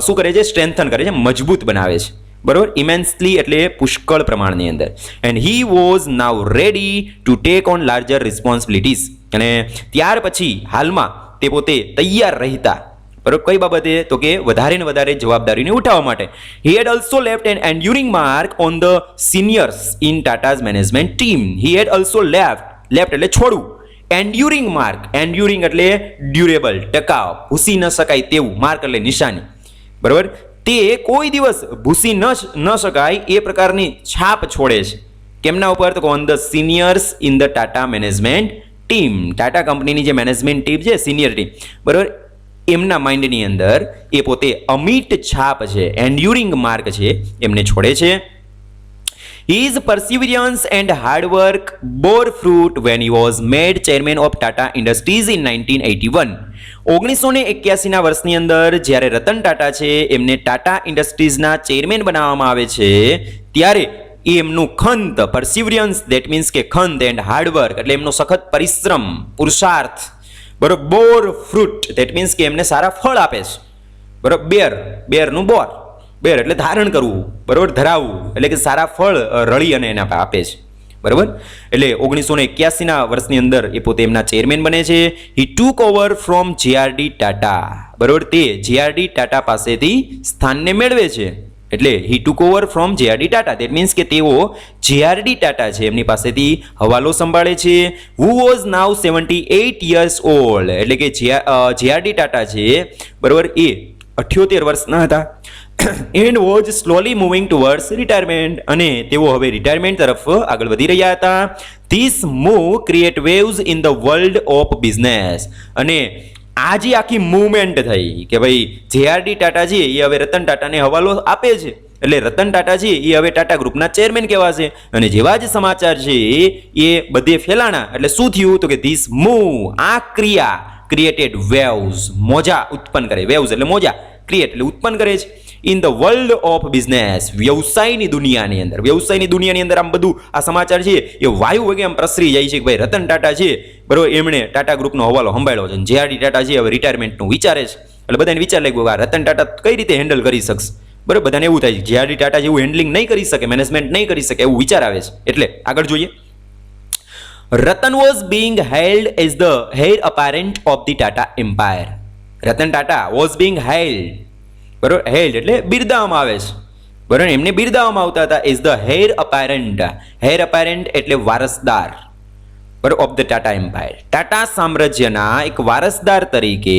શું કરે છે? સ્ટ્રેન્થન કરે છે, મજબૂત બનાવે છે, બરોબર. ઇમેન્સલી એટલે પુષ્કળ પ્રમાણની અંદર. And he was now ready to take on larger responsibilities, અને ત્યાર પછી હાલમાં તે પોતે તૈયાર રહેતા, બરોબર, કઈ બાબતે? તો કે વધારે ને વધારે જવાબદારીને ઉઠાવવા માટે. He had also left an enduring mark on the seniors in Tata's management team. He had also left એટલે છોડવું, એન્ડ્યુરિંગ માર્ક, એન્ડ્યુરિંગ એટલે ડ્યુરેબલ, ટકાઉ, ભૂસી ન શકાય તેવું, માર્ક એટલે નિશાની, બરોબર. તે કોઈ દિવસ ભૂસી ન શકાય એ પ્રકારની છાપ છોડે છે. કેમના ઉપર? તો on the seniors in the Tata management team, Tata કંપનીની જે મેનેજમેન્ટ ટીમ છે, સિનિયર ટીમ, બરાબર, એમના માઇન્ડની અંદર એ પોતે અમિટ છાપ છે, એન્ડ્યુરિંગ માર્ક છે, એમને છોડે છે. His perseverance and hard work bore fruit when he was made chairman of Tata Industries in 1981. 1981ના વર્ષની અંદર જ્યારે રતન ટાટા છે એમને ટાટા ઇન્ડસ્ટ્રીઝના ચેરમેન બનાવવામાં આવે છે, ત્યારે એ એમનું ખંત, પરસિવરિયન્સ, દેટ મીન્સ કે ખંત એન્ડ હાર્ડવર્ક એટલે એમનો સખત પરિશ્રમ, પુરુષાર્થ, બરોબર, બોર ફ્રૂટ દેટ મીન્સ કે એમને સારા ફળ આપે છે, બરોબર, બેરનું બોર, બેર એટલે ધારણ કરવું, બરોબર, ધરાવવું એટલે કે સારા ફળ રળી અને એને આપે છે, બરોબર. એટલે 1981ના વર્ષની અંદર એ પોતે એમના ચેરમેન બને છે. He took over from JRD Tata, બરોબર, તે જેઆરડી ટાટા પાસેથી સ્થાનને મેળવે છે. એટલે he took over from JRD Tata, that means કે તેઓ જેઆરડી ટાટા છે એમની પાસેથી હવાલો સંભાળે છે. Who was now 78 years old, એટલે કે જેઆરડી ટાટા છે, બરોબર, એ 78 વર્ષના હતા. And was slowly moving towards retirement, અને તેઓ હવે રિટાયરમેન્ટ તરફ આગળ વધી રહ્યા હતા. This move create waves in the world of business, અને આ જે આખી મૂવમેન્ટ થઈ કે ભાઈ જેઆરડી ટાટા છે એ હવે રતન ટાટાને હવાલો આપે છે, એટલે રતન ટાટા છે એ હવે ટાટા ગ્રુપના ચેરમેન કહેવાશે. અને જેવા જ સમાચાર છે એ બધે ફેલાણા, એટલે શું થયું તો કે ધીસ મૂવ, આ ક્રિયા ક્રિએટેડ વેવ્સ, મોજા ઉત્પન્ન કરે, વેવ્સ એટલે મોજા, ક્રિએટ એટલે ઉત્પન્ન કરે છે, in the world of business, વ્યવસાયની દુનિયાની અંદર. વ્યવસાયની દુનિયાની અંદર આમ બધું આ સમાચાર છે એ વાયુ વગે આમ પ્રસરી જાય છે કે ભાઈ રતન ટાટા છે, બરોબર, એમણે ટાટા ગ્રુપનો હવાલો સંભાળ્યો છે, જેઆરડી ટાટા છે હવે રિટાયરમેન્ટનું વિચારે છે. એટલે બધાને વિચાર લાગ્યો કે આ રતન ટાટા કઈ રીતે હેન્ડલ કરી શકશે, બરોબર, બધાને એવું થાય છે જેઆરડી ટાટા જેવું હેન્ડલિંગ નહીં કરી શકે, મેનેજમેન્ટ નહીં કરી શકે, એવું વિચાર આવે છે. એટલે આગળ જોઈએ. Ratan was being held as the heir apparent of the Tata empire. Ratan Tata was being held, બરોબર, હેલ્ડ એટલે બિરદાવવામાં આવે છે, બરોબર, એમને બિરદાવવામાં આવતા હતા as the heir apparent. Heir apparent એટલે વારસદાર, બરોબર, of the Tata empire. Tata સામ્રાજ્યના એક વારસદાર તરીકે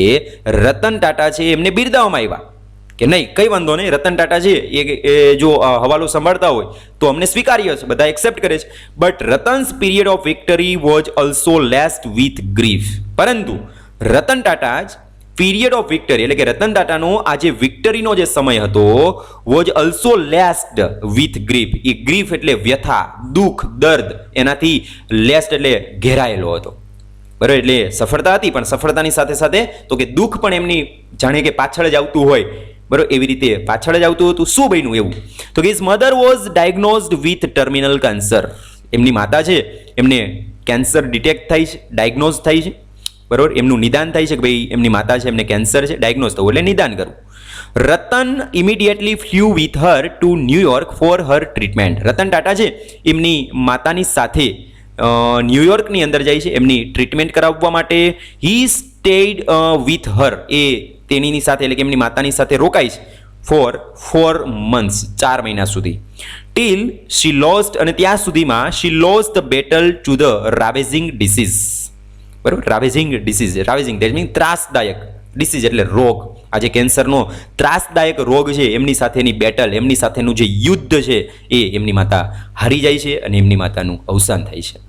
રતન ટાટા છે એમને બિરદાવવામાં આવ્યા કે નહીં, કઈ વાંધો નહીં, રતન ટાટા છે એ જો હવાલો સંભાળતા હોય તો અમને સ્વીકાર્ય છે, બધા એક્સેપ્ટ કરે છે. But Ratan's period of victory was also laced with grief. પરંતુ રતન ટાટા જ પીરિયડ ઓફ વિક્ટરી એટલે કે રતન ટાટાનો આ જે વિક્ટરીનો જે સમય હતો was also laced with grief. A grief એટલે વ્યથા, દુઃખ, દર્દ, એનાથી લેસ્ડ એટલે ઘેરાયેલો હતો, બરાબર. એટલે સફળતા હતી પણ સફળતાની સાથે સાથે તો કે દુઃખ પણ એમની જાણે કે પાછળ જ આવતું હોય, બરાબર, એવી રીતે પાછળ જ આવતું હતું. શું બન્યું એવું તો કે his mother was diagnosed with terminal cancer. એમની માતા છે એમને કેન્સર ડિટેક્ટ થાય છે, ડાયગ્નોઝ થાય છે, બરોબર, એમનું નિદાન થાય છે કે ભાઈ એમની માતા છે એમને કેન્સર છે, ડાયગ્નોઝ થવું એટલે નિદાન કરવું. Ratan immediately flew with her to New York for her treatment. Ratan Tata છે એમની માતાની સાથે ન્યુયોર્કની અંદર જાય છે એમની ટ્રીટમેન્ટ કરાવવા માટે. હી સ્ટેડ વિથ હર, એ તેણીની સાથે એટલે કે એમની માતાની સાથે રોકાય છે ફોર 4 months, 4 મહિના સુધી. ટીલ શી લોસ્ટ, અને ત્યાં સુધીમાં she lost the battle to the ravaging disease, બરાબર, ravaging disease, ravaging that means ત્રાસદાયક, ડિસીઝ એટલે રોગ. આ જે કેન્સરનો ત્રાસદાયક રોગ છે એમની સાથેની બેટલ, એમની સાથેનું જે યુદ્ધ છે એ એમની માતા હારી જાય છે અને એમની માતાનું અવસાન થાય છે.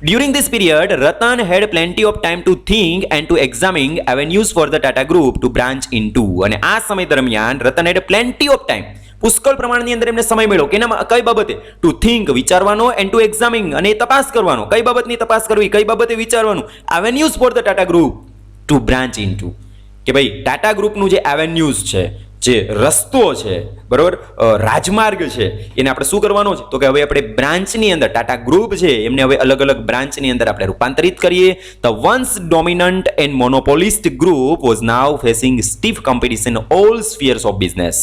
During this period, Ratan had plenty of time to think and to examine avenues for the Tata Group to branch into. અને આ સમય દરમિયાન Ratan had plenty of time, પુષ્કળ પ્રમાણની અંદર એમને સમય મળ્યો કે કઈ બાબતે ટુ થિંક વિચારવાનો, એન્ડ ટુ એક્ઝામિન અને તપાસ કરવાનો, કઈ બાબતની તપાસ કરવી, કઈ બાબતે વિચારવાનું. Avenues for the Tata group to branch into, કે ભાઈ ટાટા ગ્રુપનું જે એવેન્યુઝ છે, જે રસ્તો છે, બરોબર, રાજમાર્ગ છે, એને આપણે શું કરવાનો છે તો કે હવે આપણે બ્રાન્ચની અંદર ટાટા ગ્રુપ છે એમને હવે અલગ અલગ બ્રાન્ચની અંદર આપણે રૂપાંતરિત કરીએ. The once dominant and monopolist group was now facing stiff competition in all spheres of business.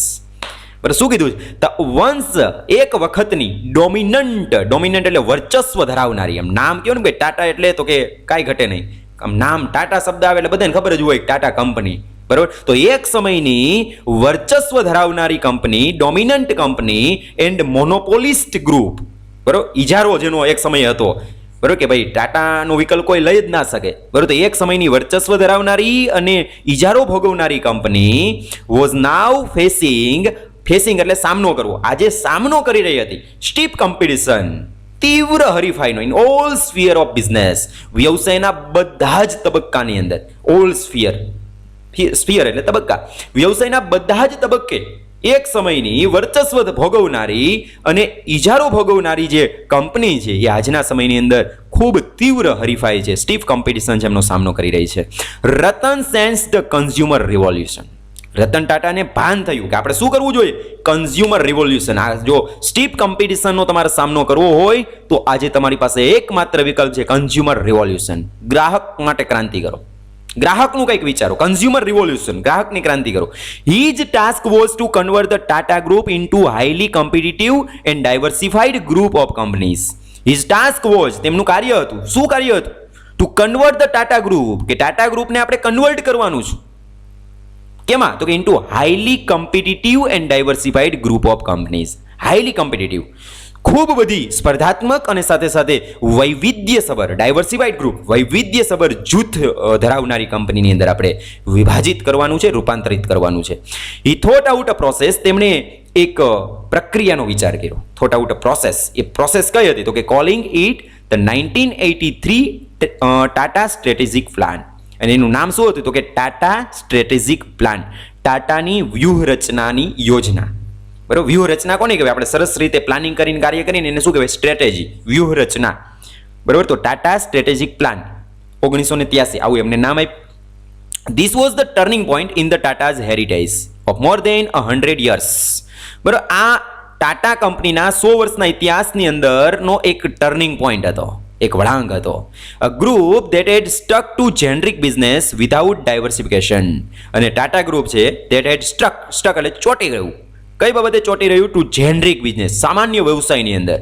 બરાબર, શું કીધું છે? ધ વન્સ એક વખતની ડોમિનન્ટ, ડોમિનન્ટ એટલે વર્ચસ્વ ધરાવનારી. એમ નામ કેવું ને ભાઈ ટાટા એટલે તો કે કાંઈ ઘટે નહીં, આમ નામ ટાટા શબ્દ આવે એટલે બધાને ખબર જ હોય ટાટા કંપની, બરોબર. તો એક સમયની વર્ચસ્વ ધરાવનારી company, dominant company and monopolist group, બરોબર, ઇજારો જેનો એક સમય હતો, બરોબર, કે ભાઈ ટાટાનો વિકલ્પ કોઈ લઈ જ ના શકે, બરોબર. તો એક સમયની વર્ચસ્વ ધરાવનારી અને ઇજારો ભોગવનારી કંપની વોઝ નાવ ફેસિંગ એટલે સામનો કરવો, આજે સામનો કરી રહી હતી સ્ટીપ કોમ્પિટિશન, તીવ્ર હરીફાઈનો in all sphere of business, વ્યવસાયના બધા જ તબક્કાની અંદર, ઓલ સ્ફિયર એટલે તબક્કા, વ્યવસાયના બધા જ તબક્કે એક સમયની વર્ચસ્વ ભોગવનારી અને ઇજારો ભોગવનારી જે કંપની છે એ આજના સમયની અંદર ખૂબ તીવ્ર હરીફાઈ છે, સ્ટીફ કોમ્પિટિશન જેમનો સામનો કરી રહી છે. Ratan sense the consumer revolution. Ratan ટાટાને ભાન થયું કે આપણે શું કરવું જોઈએ, કન્ઝ્યુમર રિવોલ્યુશન. આ જો સ્ટીફ કોમ્પિટિશનનો તમારે સામનો કરવો હોય તો આજે તમારી પાસે એકમાત્ર વિકલ્પ છે, કન્ઝ્યુમર રિવોલ્યુશન. ગ્રાહક માટે ક્રાંતિ કરો, ગ્રાહકનું કંઈક વિચારો, કન્ઝ્યુમર રિવોલ્યુશન, ગ્રાહકની ક્રાંતિ કરો. His task was two convert the Tata group into highly competitive and diversified group of companies. His task was, તેમનું કાર્ય હતું, શું કાર્ય હતું? Two convert the Tata group, કે ટાટા ગ્રુપને આપણે કન્વર્ટ કરવાનું છે. કેમાં? તો k into highly competitive and diversified group of companies. Highly competitive, ખૂબ બધી સ્પર્ધાત્મક અને સાથે સાથે વૈવિધ્યસભર, ડાયવર્સિફાઈડ ગ્રુપ, વૈવિધ્યસભર જૂથ ધરાવનારી કંપનીની અંદર આપણે વિભાજિત કરવાનું છે, રૂપાંતરિત કરવાનું છે. He thought out a process, તેમણે એક પ્રક્રિયાનો વિચાર કર્યો. Thought out a process, A process કઈ હતી? તો કે calling it the 1983 Tata strategic plan. અને એનું નામ શું હતું? તો કે ટાટા સ્ટ્રેટેજિક પ્લાન, ટાટાની વ્યૂહરચનાની યોજના. બરાબર, વ્યૂહરચના કોને કહેવાય? આપણે સરસ રીતે પ્લાનિંગ કરીને કાર્ય કરીને એને શું કહેવાય? સ્ટ્રેટેજી, વ્યૂહરચના. બરાબર, તો ટાટા સ્ટ્રેટેજિક પ્લાન 1983 આવું એમને નામ આપ્યું. This was the turning point in the Tatas heritage of more than 100 years. બરાબર, આ ટાટા કંપનીના 100 વર્ષના ઇતિહાસની અંદરનો એક ટર્નિંગ પોઈન્ટ હતો, એક વળાંક હતો. A group that had stuck to generic business without diversification. અને ટાટા ગ્રુપ છે ધેટ હેડ સ્ટક એટલે ચોંટી ગયું. કઈ બાબતે ચોંટી રહ્યું? ટુ જેનરિક બિઝનેસ, સામાન્ય વ્યવસાયની અંદર,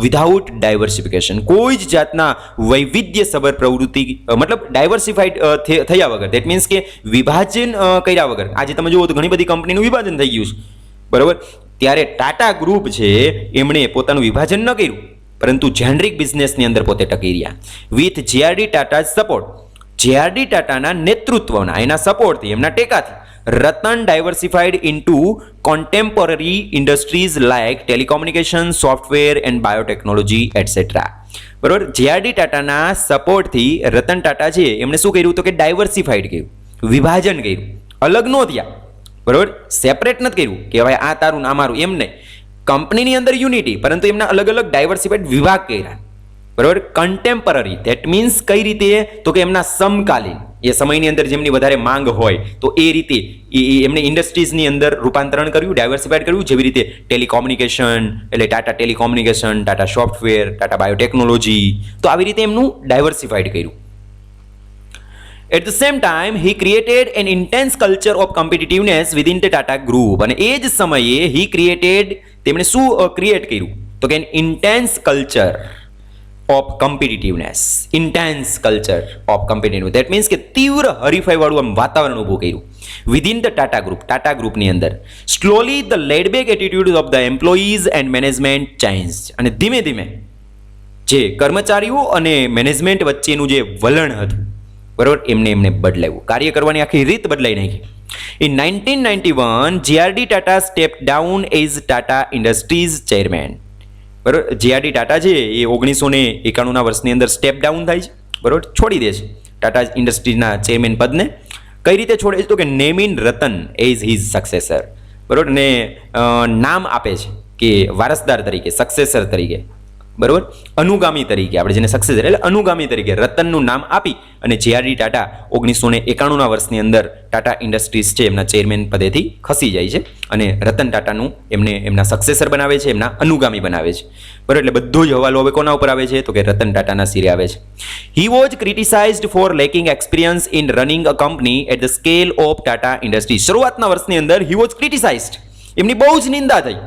વિધાઉટ ડાયવર્સિફિકેશન, કોઈ જ જાતના વૈવિધ્યસભર પ્રવૃત્તિ, મતલબ ડાયવર્સિફાઈડ થયા વગર, દેટ મીન્સ કે વિભાજન કર્યા વગર. આજે તમે જુઓ તો ઘણી બધી કંપનીનું વિભાજન થઈ ગયું છે, બરાબર. ત્યારે ટાટા ગ્રુપ છે એમણે પોતાનું વિભાજન ન કર્યું, પરંતુ જેનરિક બિઝનેસની અંદર પોતે ટકી રહ્યા. With JRD Tata support, JRD ટાટાના નેતૃત્વના, એના સપોર્ટથી, એમના ટેકાથી, Ratan diversified into contemporary industries like telecommunication, software and biotechnology etcetera. બરાબર, જેઆરડી ટાટાના સપોર્ટથી રતન ટાટા છે એમણે શું કર્યું? તો કે ડાયવર્સિફાઈડ કર્યું, વિભાજન કર્યું, અલગ ન થયા. બરાબર, સેપરેટ નથી કર્યું કે ભાઈ આ તારું આ મારું, એમ નહીં. કંપનીની અંદર યુનિટી, પરંતુ એમના અલગ અલગ ડાયવર્સિફાઈડ વિભાગ કર્યા. બરાબર, કન્ટેમ્પરરી, ધેટ મીન્સ કઈ રીતે? તો કે એમના સમકાલીન, એ સમયની અંદર જેમની વધારે માંગ હોય તો એ રીતે એમને ઇન્ડસ્ટ્રીઝની અંદર રૂપાંતરણ કર્યું, ડાયવર્સિફાઈડ કર્યું. જેવી રીતે ટેલિકોમ્યુનિકેશન એટલે Tata telecommunication, Tata software, Tata biotechnology, તો આવી રીતે એમનું ડાયવર્સિફાઈડ કર્યું. At the same time, he created an intense culture of competitiveness within the Tata Group. અને એ જ સમયે he created, તેમણે શું ક્રિએટ કર્યું? તો કે intense culture of competitiveness, intense culture of competitiveness, that means કે તીવ્ર હરીફાઈવાળું આમ વાતાવરણ ઊભું કર્યું within the Tata group, Tata ગ્રુપની અંદર. Slowly the laidback attitude of the employees and management change. અને ધીમે ધીમે જે કર્મચારીઓ અને મેનેજમેન્ટ વચ્ચેનું જે વલણ હતું, બરાબર, એમને બદલાવ્યું, કાર્ય કરવાની આખી રીત બદલાઈ નાખી. In 1991 JRD Tata step down as Tata industries chairman. બરાબર, જેઆરડી ટાટા છે એ 1991ના વર્ષની અંદર સ્ટેપ ડાઉન થાય છે, બરાબર, છોડી દે છે ટાટા ઇન્ડસ્ટ્રીઝના ચેરમેન પદને. કઈ રીતે છોડે છે? તો કે નેમિન રતન એઝ હિઝ સક્સેસર. બરાબર, ને નામ આપે છે કે વારસદાર તરીકે, સક્સેસર તરીકે, બરાબર, અનુગામી તરીકે, આપણે જેને સક્સેસર એટલે અનુગામી તરીકે રતનનું નામ આપી અને જેઆરડી ટાટા 1991ના વર્ષની અંદર ટાટા ઇન્ડસ્ટ્રીઝ છે એમના ચેરમેન પદેથી ખસી જાય છે અને રતન ટાટાનું એમને એમના સક્સેસર બનાવે છે, એમના અનુગામી બનાવે છે. બરાબર, એટલે બધો જ હવાલો હવે કોના ઉપર આવે છે? તો કે રતન ટાટાના સિરે આવે છે. He was criticised for lacking experience in running a company at the scale of Tata Industries. શરૂઆતના વર્ષની અંદર હી વોઝ ક્રિટિસાઇઝડ, એમની બહુ જ નિંદા થઈ.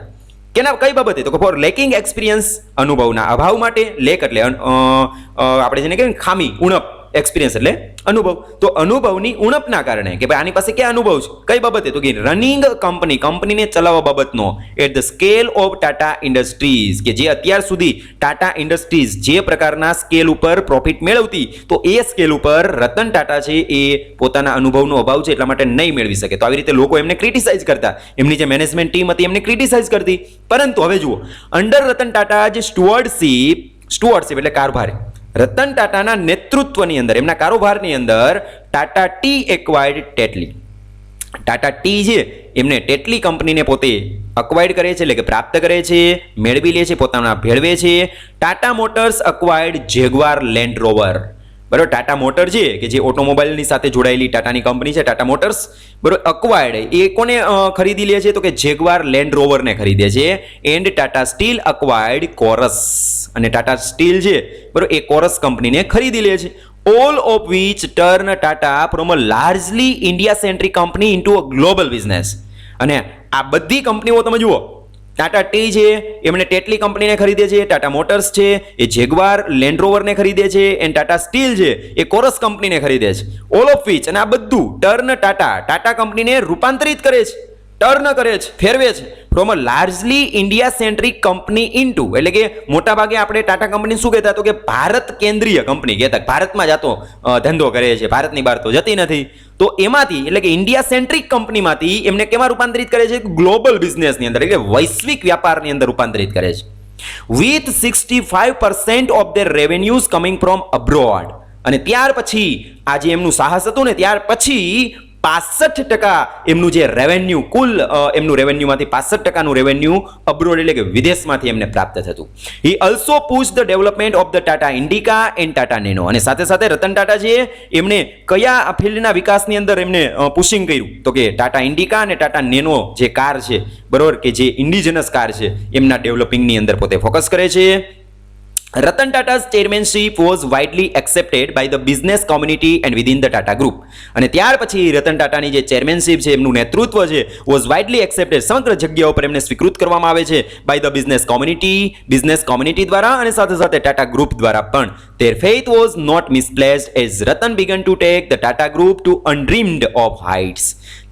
કેના કઈ બાબતે? તો કે ફોર લેકિંગ એક્સપિરિયન્સ, અનુભવના અભાવ માટે. લેક એટલે આપણે જેને કહેવાય ખામી, ઉણપ, એક્સપિરિયન્સ એટલે અનુભવ. તો અનુભવની ઉણપના કારણે કે ભાઈ આની પાસે ક્યાં અનુભવ છે? કઈ બાબતે? તો કે રનિંગ કંપની, કંપનીને ચલાવવા બાબતનો at the scale of Tata industries, કે જે અત્યાર સુધી ટાટા ઇન્ડસ્ટ્રીઝ જે પ્રકારના સ્કેલ ઉપર પ્રોફિટ મેળવતી, તો એ સ્કેલ ઉપર રતન ટાટા છે એ પોતાના અનુભવનો અભાવ છે એટલા માટે નહીં મેળવી શકે. તો આવી રીતે લોકો એમને ક્રિટિસાઇઝ કરતા, એમની જે મેનેજમેન્ટ ટીમ હતી એમને ક્રિટિસાઇઝ કરતી. પરંતુ હવે જુઓ, અંડર રતન ટાટા જે સ્ટુઅર્ડશીપ સ્ટુઅર્ડશિપ એટલે કારભારી. રતન ટાટાના નેતૃત્વની અંદર, એમના કારોબારની અંદર Tata Tea acquired Tetley. Tata Tea છે એમને ટેટલી કંપનીને પોતે અક્વાયર્ડ કરે છે, એટલે કે પ્રાપ્ત કરે છે, મેળવી લે છે, પોતાના ભેળવે છે. Tata Motors acquired Jaguar Land Rover. બરાબર, ટાટા મોટર છે કે જે ઓટોમોબાઈલની સાથે જોડાયેલી ટાટાની કંપની છે, ટાટા મોટર્સ, બરાબર, અક્વાયર્ડ એ કોને ખરીદી લે છે? તો કે જેગવાર લેન્ડ રોવરને ખરીદે છે. And Tata steel acquired chorus, અને ટાટા સ્ટીલ છે બરાબર એ કોરસ કંપનીને ખરીદી લે છે. All of which turn Tata from a largely India-centric company into a global business. અને આ બધી કંપનીઓ તમે જુઓ, ટાટા ટી છે એમણે ટેટલી કંપનીને ખરીદે છે, ટાટા મોટર્સ છે એ જેગવાર લેન્ડ રોવરને ખરીદે છે, એન્ડ ટાટા સ્ટીલ છે એ કોરસ કંપનીને ખરીદે છે. ઓલ ઓફ વિચ, અને આ બધું ટર્ન ટાટા કંપનીને રૂપાંતરિત કરે છે, ટર્ન કરે છે, ફેરવે છે from a largely India centric company into, એટલે કે મોટા ભાગે આપણે ટાટા કંપની શું કહેતા? તો કે ભારત કેન્દ્રીય કંપની કહેતા, ભારતમાં જ આ તો ધંધો કરે છે, ભારતની બહાર તો જતી નથી. તો એમાંથી એટલે કે ઇન્ડિયા સેન્ટ્રિક કંપનીમાંથી એમને કેમાં રૂપાંતરિત કરે છે? ગ્લોબલ બિઝનેસની અંદર, એટલે વૈશ્વિક વ્યાપારની અંદર રૂપાંતરિત કરે છે. With 65% of their revenues coming from abroad. અને ત્યાર પછી આ જે એમનું સાહસ હતું ને, ત્યાર પછી 65% એમનું જે રેવન્યુ, કુલ એમનું રેવન્યુમાંથી 65%નું રેવન્યુ અબ્રોડ એટલે કે વિદેશમાંથી એમને પ્રાપ્ત થતું. He also push the development of the Tata Indica and Tata nano. અને સાથે સાથે રતન ટાટા છે એમણે કયા ફિલ્ડના વિકાસની અંદર એમને પુશિંગ કર્યું? તો કે ટાટા ઇન્ડિકા અને ટાટા નેનો જે કાર છે બરોબર, કે જે ઇન્ડિજનસ કાર છે એમના ડેવલપિંગની અંદર પોતે ફોકસ કરે છે. Ratan Tata's chairmanship was widely accepted by the business community and within the Tata Group. અને ત્યાર પછી રતન ટાટાની જે ચેરમેનશિપ છે, એમનું નેતૃત્વ છે, was widely accepted, સમગ્ર જગ્યાઓ પર એમને સ્વીકૃત કરવામાં આવે છે by the business community દ્વારા, અને સાથે સાથે ટાટા ગ્રુપ દ્વારા પણ. Their faith was not misplaced as Ratan began to take the Tata Group to undreamed of heights.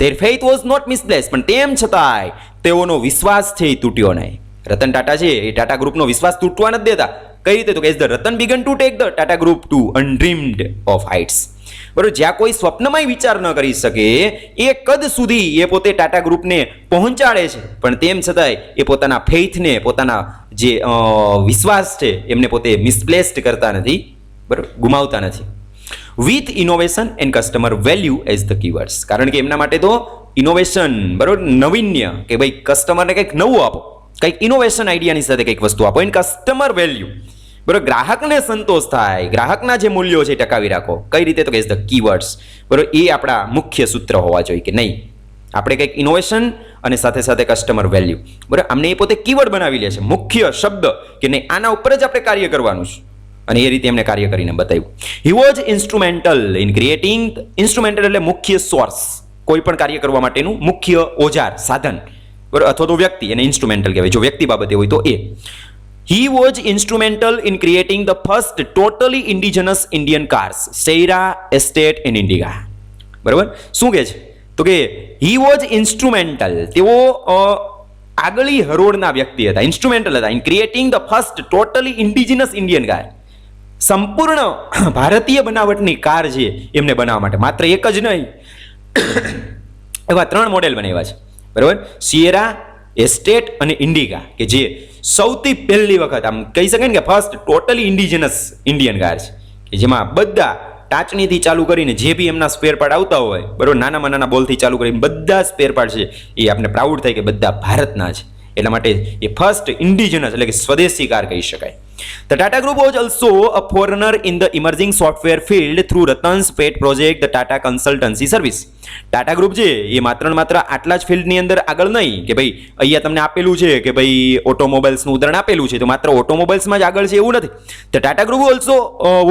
Their faith was not misplaced, પણ તેમ છતાંય તેઓનો વિશ્વાસ છે એ તૂટ્યો નહીં. રતન ટાટા છે એ ટાટા ગ્રુપનો વિશ્વાસ તૂટવા નથી દેતા. કઈ રીતે? તો કે the Ratan began to take the Tata group to undreamed of heights. બરોબર, જ્યાં કોઈ સ્વપ્નમાં વિચાર ન કરી શકે એ કદ સુધી એ પોતે ટાટા ગ્રુપને પહોંચાડે છે, પણ તેમ છતાંય એ પોતાના ફેઇથને, પોતાના જે વિશ્વાસ છે એમને પોતે મિસપ્લેસ્ડ કરતા નથી, બરોબર, ગુમાવતા નથી. With innovation and customer value as the keywords. કારણ કે એમના માટે તો ઇનોવેશન, બરોબર, નવીન્ય, કે ભાઈ કસ્ટમરને કંઈક નવું આપો, કંઈક ઇનોવેશન આઈડિયાની સાથે કંઈક વસ્તુ આપો, એન્ડ કસ્ટમર વેલ્યુ, બરોબર, ગ્રાહકને સંતોષ થાય, ગ્રાહકના જે મૂલ્યો છે ટકાવી રાખો. કઈ રીતે? તો કે ધ કીવર્ડ્સ, બરોબર, એ આપણા મુખ્ય સૂત્ર હોવા જોઈએ કે નહીં આપણે કંઈક ઇનોવેશન અને સાથે સાથે કસ્ટમર વેલ્યુ, બરોબર, અમને એ પોતે કીવર્ડ બનાવી લે છે, મુખ્ય શબ્દ, કે નહીં આના ઉપર જ આપણે કાર્ય કરવાનું છે. અને એ રીતે એમને કાર્ય કરીને બતાવ્યું. He was instrumental in creating, instrumental એટલે મુખ્ય સોર્સ, કોઈ પણ કાર્ય કરવા માટેનું મુખ્ય ઓજાર, સાધન, બરોબર, અથવા તો વ્યક્તિ, એને ઇન્સ્ટ્રુમેન્ટલ કહેવાય. જો વ્યક્તિ બાબતે હોય તો એ. He was instrumental in creating the first totally indigenous Indian cars, Sierra, Estate and Indica. બરાબર, શું કહે છે? તો કે he was instrumental, તેઓ આગલી હરોળના વ્યક્તિ હતા, ઇન્સ્ટ્રુમેન્ટલ હતા, in creating the first totally indigenous Indian car. સંપૂર્ણ ભારતીય બનાવટની કાર છે એમને બનાવવા માટે. માત્ર એક જ નહીં, એવા 3 મોડેલ બનાવ્યા છે, બરાબર, સિયેરા, એસ્ટેટ અને ઇન્ડિકા, કે જે સૌથી પહેલી વખત આમ કહી શકાય ને કે first totally indigenous Indian car છે, કે જેમાં બધા ટાચણીથી ચાલુ કરીને જે બી એમના સ્પેર પાર્ટ આવતા હોય, બરોબર, નાનામાં નાના બોલથી ચાલુ કરીને બધા સ્પેર પાર્ટ છે એ આપણે પ્રાઉડ થાય કે બધા ભારતના છે. એટલા માટે એ ફર્સ્ટ ઇન્ડિજિનસ એટલે કે સ્વદેશી કાર કહી શકાય. The Tata Group was also a forerunner in the emerging software field through Ratan's pet project, the Tata Consultancy Service. Tata group છે એ માત્ર આટલા જ ફિલ્ડની અંદર આગળ નહીં કે ભાઈ અહીંયા તમને આપેલું છે કે ભાઈ ઓટોમોબાઈલ્સનું ઉદાહરણ આપેલું છે તો માત્ર ઓટોમોબાઈલ્સમાં જ આગળ છે એવું નથી. તો Tata group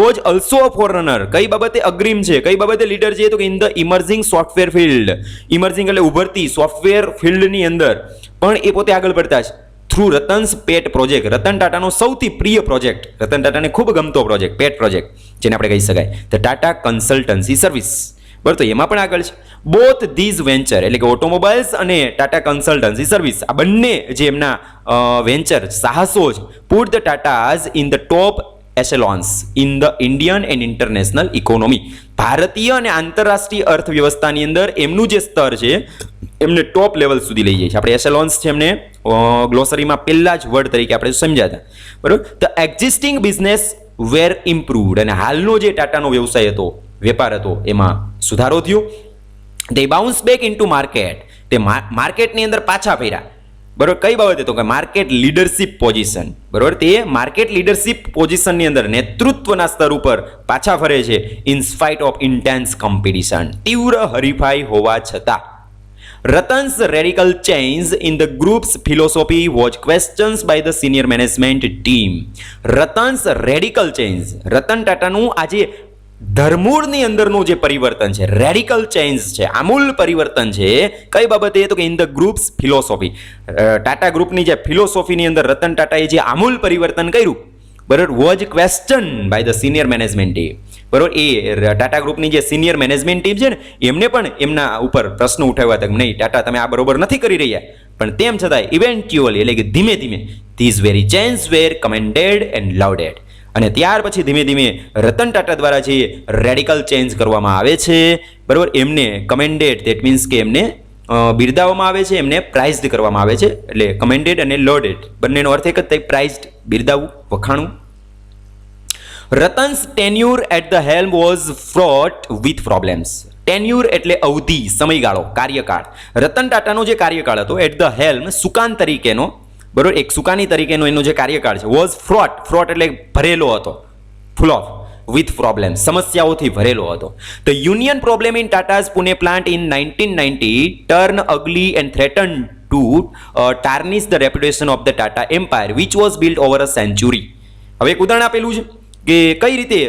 was also a forerunner, કઈ બાબતે અગ્રીમ છે, કઈ બાબતે લીડર છે? તો કે in the emerging software field. Emerging એટલે ઉભરતી સોફ્ટવેર ફિલ્ડની અંદર પણ એ પોતે આગળ પડતા છે. થ્રુ રતન્સ પેટ પ્રોજેક્ટ, રતન ટાટાનો સૌથી પ્રિય પ્રોજેક્ટ, રતન ટાટાને ખૂબ ગમતો પ્રોજેક્ટ, પેટ પ્રોજેક્ટ જેને આપણે કહી શકાય, ધ ટાટા કન્સલ્ટન્સી સર્વિસ. બરાબર, તો એમાં પણ આગળ છે. બોથ ધીઝ વેન્ચર એટલે કે ઓટોમોબાઈલ્સ અને ટાટા કન્સલ્ટન્સી સર્વિસ, આ બંને જે એમના વેન્ચર, સાહસો છે, put the Tatas in the top echelons in the Indian and international economy. ભારતીય અને આંતરરાષ્ટ્રીય અર્થવ્યવસ્થાની અંદર એમનું જે સ્તર છે એમને ટોપ લેવલ સુધી લઈ જાય છે. આપણે એશેલોન્સ છે એમને ગ્લોસરીમાં પહેલા જ વર્ડ તરીકે આપણે સમજ્યા હતા, બરાબર. The existing business were improved, અને હાલનો જે ટાટાનો વ્યવસાય હતો, વેપાર હતો, એમાં સુધારો થયો. They bounce back into market, તે માર્કેટની અંદર પાછા ફર્યા, બરોબર. કઈ બાબતે? તો કે માર્કેટ લીડરશિપ પોઝિશન, બરોબર. તે માર્કેટ લીડરશિપ પોઝિશનની અંદર નેતૃત્વના સ્તર ઉપર પાછા ફરે છે in spite of intense competition, તીવ્ર હરીફાઈ હોવા છતાં. Ratan's radical change in the group's philosophy was questions by the senior management team. Ratan's radical change, Ratan ટાટાનું આજે ધરમૂળની અંદરનું જે પરિવર્તન છે, રેડિકલ ચેન્જ છે, આમૂલ પરિવર્તન છે. કઈ બાબતે? તો કે in the group's philosophy, Tata ગ્રુપની જે ફિલોસોફીની અંદર રતન ટાટાએ જે આમૂલ પરિવર્તન કર્યું, બરોબર, was question by the senior management team, બરોબર. એ ટાટા ગ્રુપની જે સિનિયર મેનેજમેન્ટ ટીમ છે ને, એમને પણ એમના ઉપર પ્રશ્ન ઉઠાવ્યા હતા કે નહીં ટાટા, તમે આ બરોબર નથી કરી રહ્યા. પણ તેમ છતાં ઇવેન્ચ્યુઅલી, એટલે કે ધીમે ધીમે, these very change were commended and lauded. અને ત્યાર પછી ધીમે ધીમે રતન ટાટા દ્વારા જે રેડિકલ ચેન્જ કરવામાં આવે છે, બરાબર, એમને કમેન્ડેડ, દેટ મીન્સ કે એમને બિરદાવવામાં આવે છે, એમને પ્રાઇઝડ કરવામાં આવે છે. એટલે કમેન્ડેડ અને લોડેડ બંનેનો અર્થ એક જ થાય, પ્રાઇઝડ, બિરદાવવું, વખાણવું. Ratan's tenure at the helm was fraught with problems. Tenure એટલે અવધિ, સમયગાળો, કાર્યકાળ. રતન ટાટાનો જે કાર્યકાળ હતો એટ ધ હેલ્મ, સુકાન તરીકેનો, બરોબર, એક સુકાની તરીકેનો એનો જે કાર્યકાળ છે, વોઝ ફ્રોટ, ફ્રોટ એટલે ભરેલો હતો, ફૂલ ઓફ વિથ પ્રોબ્લેમ, સમસ્યાઓથી ભરેલો હતો. The union problem in Tata's Pune plant in 1990 turn ugly and threaten to tarnish the reputation of the Tata empire which was built over a century. હવે એક ઉદાહરણ આપેલું છે કે કઈ રીતે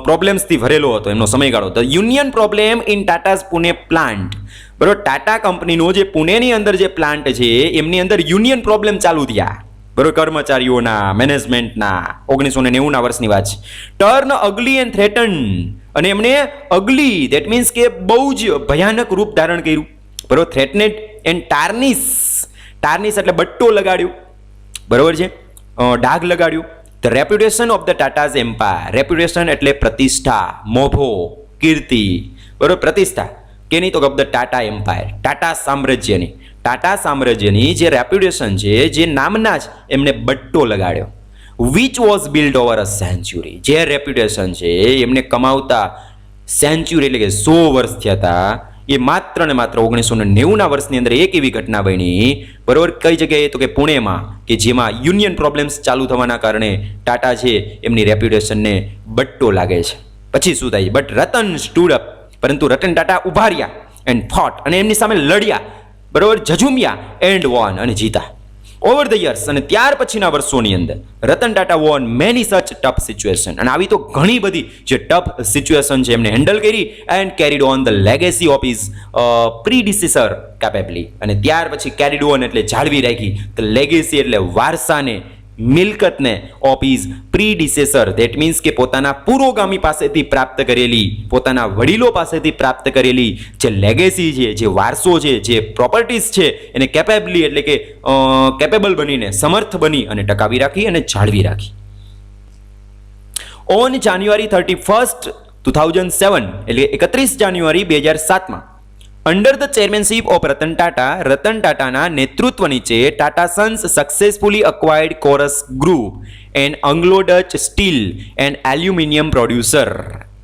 પ્રોબ્લેમ્સથી ભરેલો હતો એમનો સમયગાળો. The union problem in Tata's Pune plant, બરોબર, ટાટા કંપનીનો જે પુણેની અંદર જે પ્લાન્ટ છે એમની અંદર યુનિયન પ્રોબ્લેમ ચાલુ થયા, બરોબર, કર્મચારીઓના, મેનેજમેન્ટના. 1990ના વર્ષની વાત છે. ટર્ન અગલી એન્ડ થ્રેટન, અને એમણે અગલી, દેટ મીન્સ કે બહુ જ ભયાનક રૂપ ધારણ કર્યું, બરોબર. થ્રેટનેડ એન્ડ ટાર્નિશ, ટાર્નિશ એટલે બટ્ટો લગાડ્યો, બરોબર છે, ડાઘ લગાડ્યું. The reputation of the Tata's empire, reputation એટલે પ્રતિષ્ઠા, મોભો, કીર્તિ, બરોબર, પ્રતિષ્ઠા કેની? તો of the Tata empire, Tata સામ્રાજ્યની. ટાટા સામ્રાજ્યની જે રેપ્યુટેશન છે, જે નામના જ એમને બટ્ટો લગાડ્યો. Which was build over a century, જે રેપ્યુટેશન છે એમને કમાવતા સેન્ચુરી એટલે કે 100 વર્ષ થયા હતા. એ માત્ર ને માત્ર 1990ના વર્ષની અંદર એક એવી ઘટના બની, બરોબર, કઈ જગ્યાએ? તો કે પુણેમાં, કે જેમાં યુનિયન પ્રોબ્લેમ્સ ચાલુ થવાના કારણે ટાટા છે એમની રેપ્યુટેશનને બટ્ટો લાગે છે. પછી શું થાય? બટ રતન સ્ટૂડ અપ, પરંતુ રતન ટાટા ઉભા રહ્યા એન્ડ ફોટ, અને એમની સામે લડ્યા, બરોબર, ઝઝુમ્યા એન્ડ વોન, અને જીતા. ઓવર ધ યર્સ, અને ત્યાર પછીના વર્ષોની અંદર Ratan Tata won many such tough situation, અને આવી તો ઘણી બધી જે ટફ સિચ્યુએશન છે એમને હેન્ડલ કરી and carried on the legacy of his predecessor capably. અને ત્યાર પછી કેરીડ ઓન એટલે જાળવી રાખી, ધ લેગેસી એટલે વારસાને, મિલકતને, ઓફ હિઝ પ્રીડિસેસર, ધેટ મીન્સ કે પોતાના પૂર્વગામી પાસેથી પ્રાપ્ત કરેલી, પોતાના વડીલો પાસેથી પ્રાપ્ત કરેલી જે લેગેસી છે, જે વારસો છે, જે પ્રોપર્ટીઝ છે, એને કેપેબલી એટલે કે કેપેબલ બનીને, સમર્થ બની અને ટકાવી રાખી અને જાળવી રાખી. ઓન જાન્યુઆરી 31, 2007, એટલે 31 જાન્યુઆરી 2007માં, under the chairmanship of Ratan ટાટાના નેતૃત્વ નીચે Tata Sons successfully acquired Corus group and Anglo Dutch steel and aluminium producer,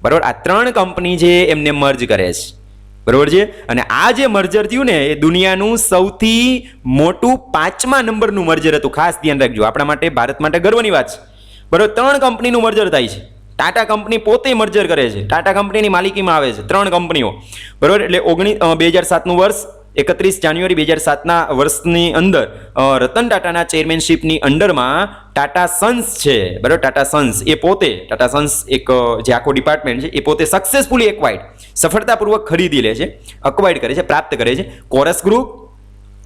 બરાબર. આ 3 કંપની છે એમને મર્જ કરે છે, બરાબર છે. અને આ જે મર્જર થયું ને એ દુનિયાનું સૌથી મોટું 5મા નંબરનું મર્જર હતું. ખાસ ધ્યાન રાખજો, આપણા માટે, ભારત માટે ગર્વની વાત છે, બરાબર. 3 કંપનીનું મર્જર થાય છે. ટાટા કંપની પોતે મર્જર કરે છે, ટાટા કંપનીની માલિકીમાં આવે છે 3 કંપનીઓ, બરાબર. એટલે 2007નું વર્ષ, 31 જાન્યુઆરી 2007ના વર્ષની અંદર રતન ટાટાના ચેરમેનશીપની અંડરમાં ટાટા સન્સ છે, બરાબર. ટાટા સન્સ એ પોતે, ટાટા સન્સ એક જે આખો ડિપાર્ટમેન્ટ છે એ પોતે સક્સેસફુલી એક્વાયર્ડ, સફળતાપૂર્વક ખરીદી લે છે, અક્વાયર્ડ કરે છે, પ્રાપ્ત કરે છે કોરસ ગ્રુપ,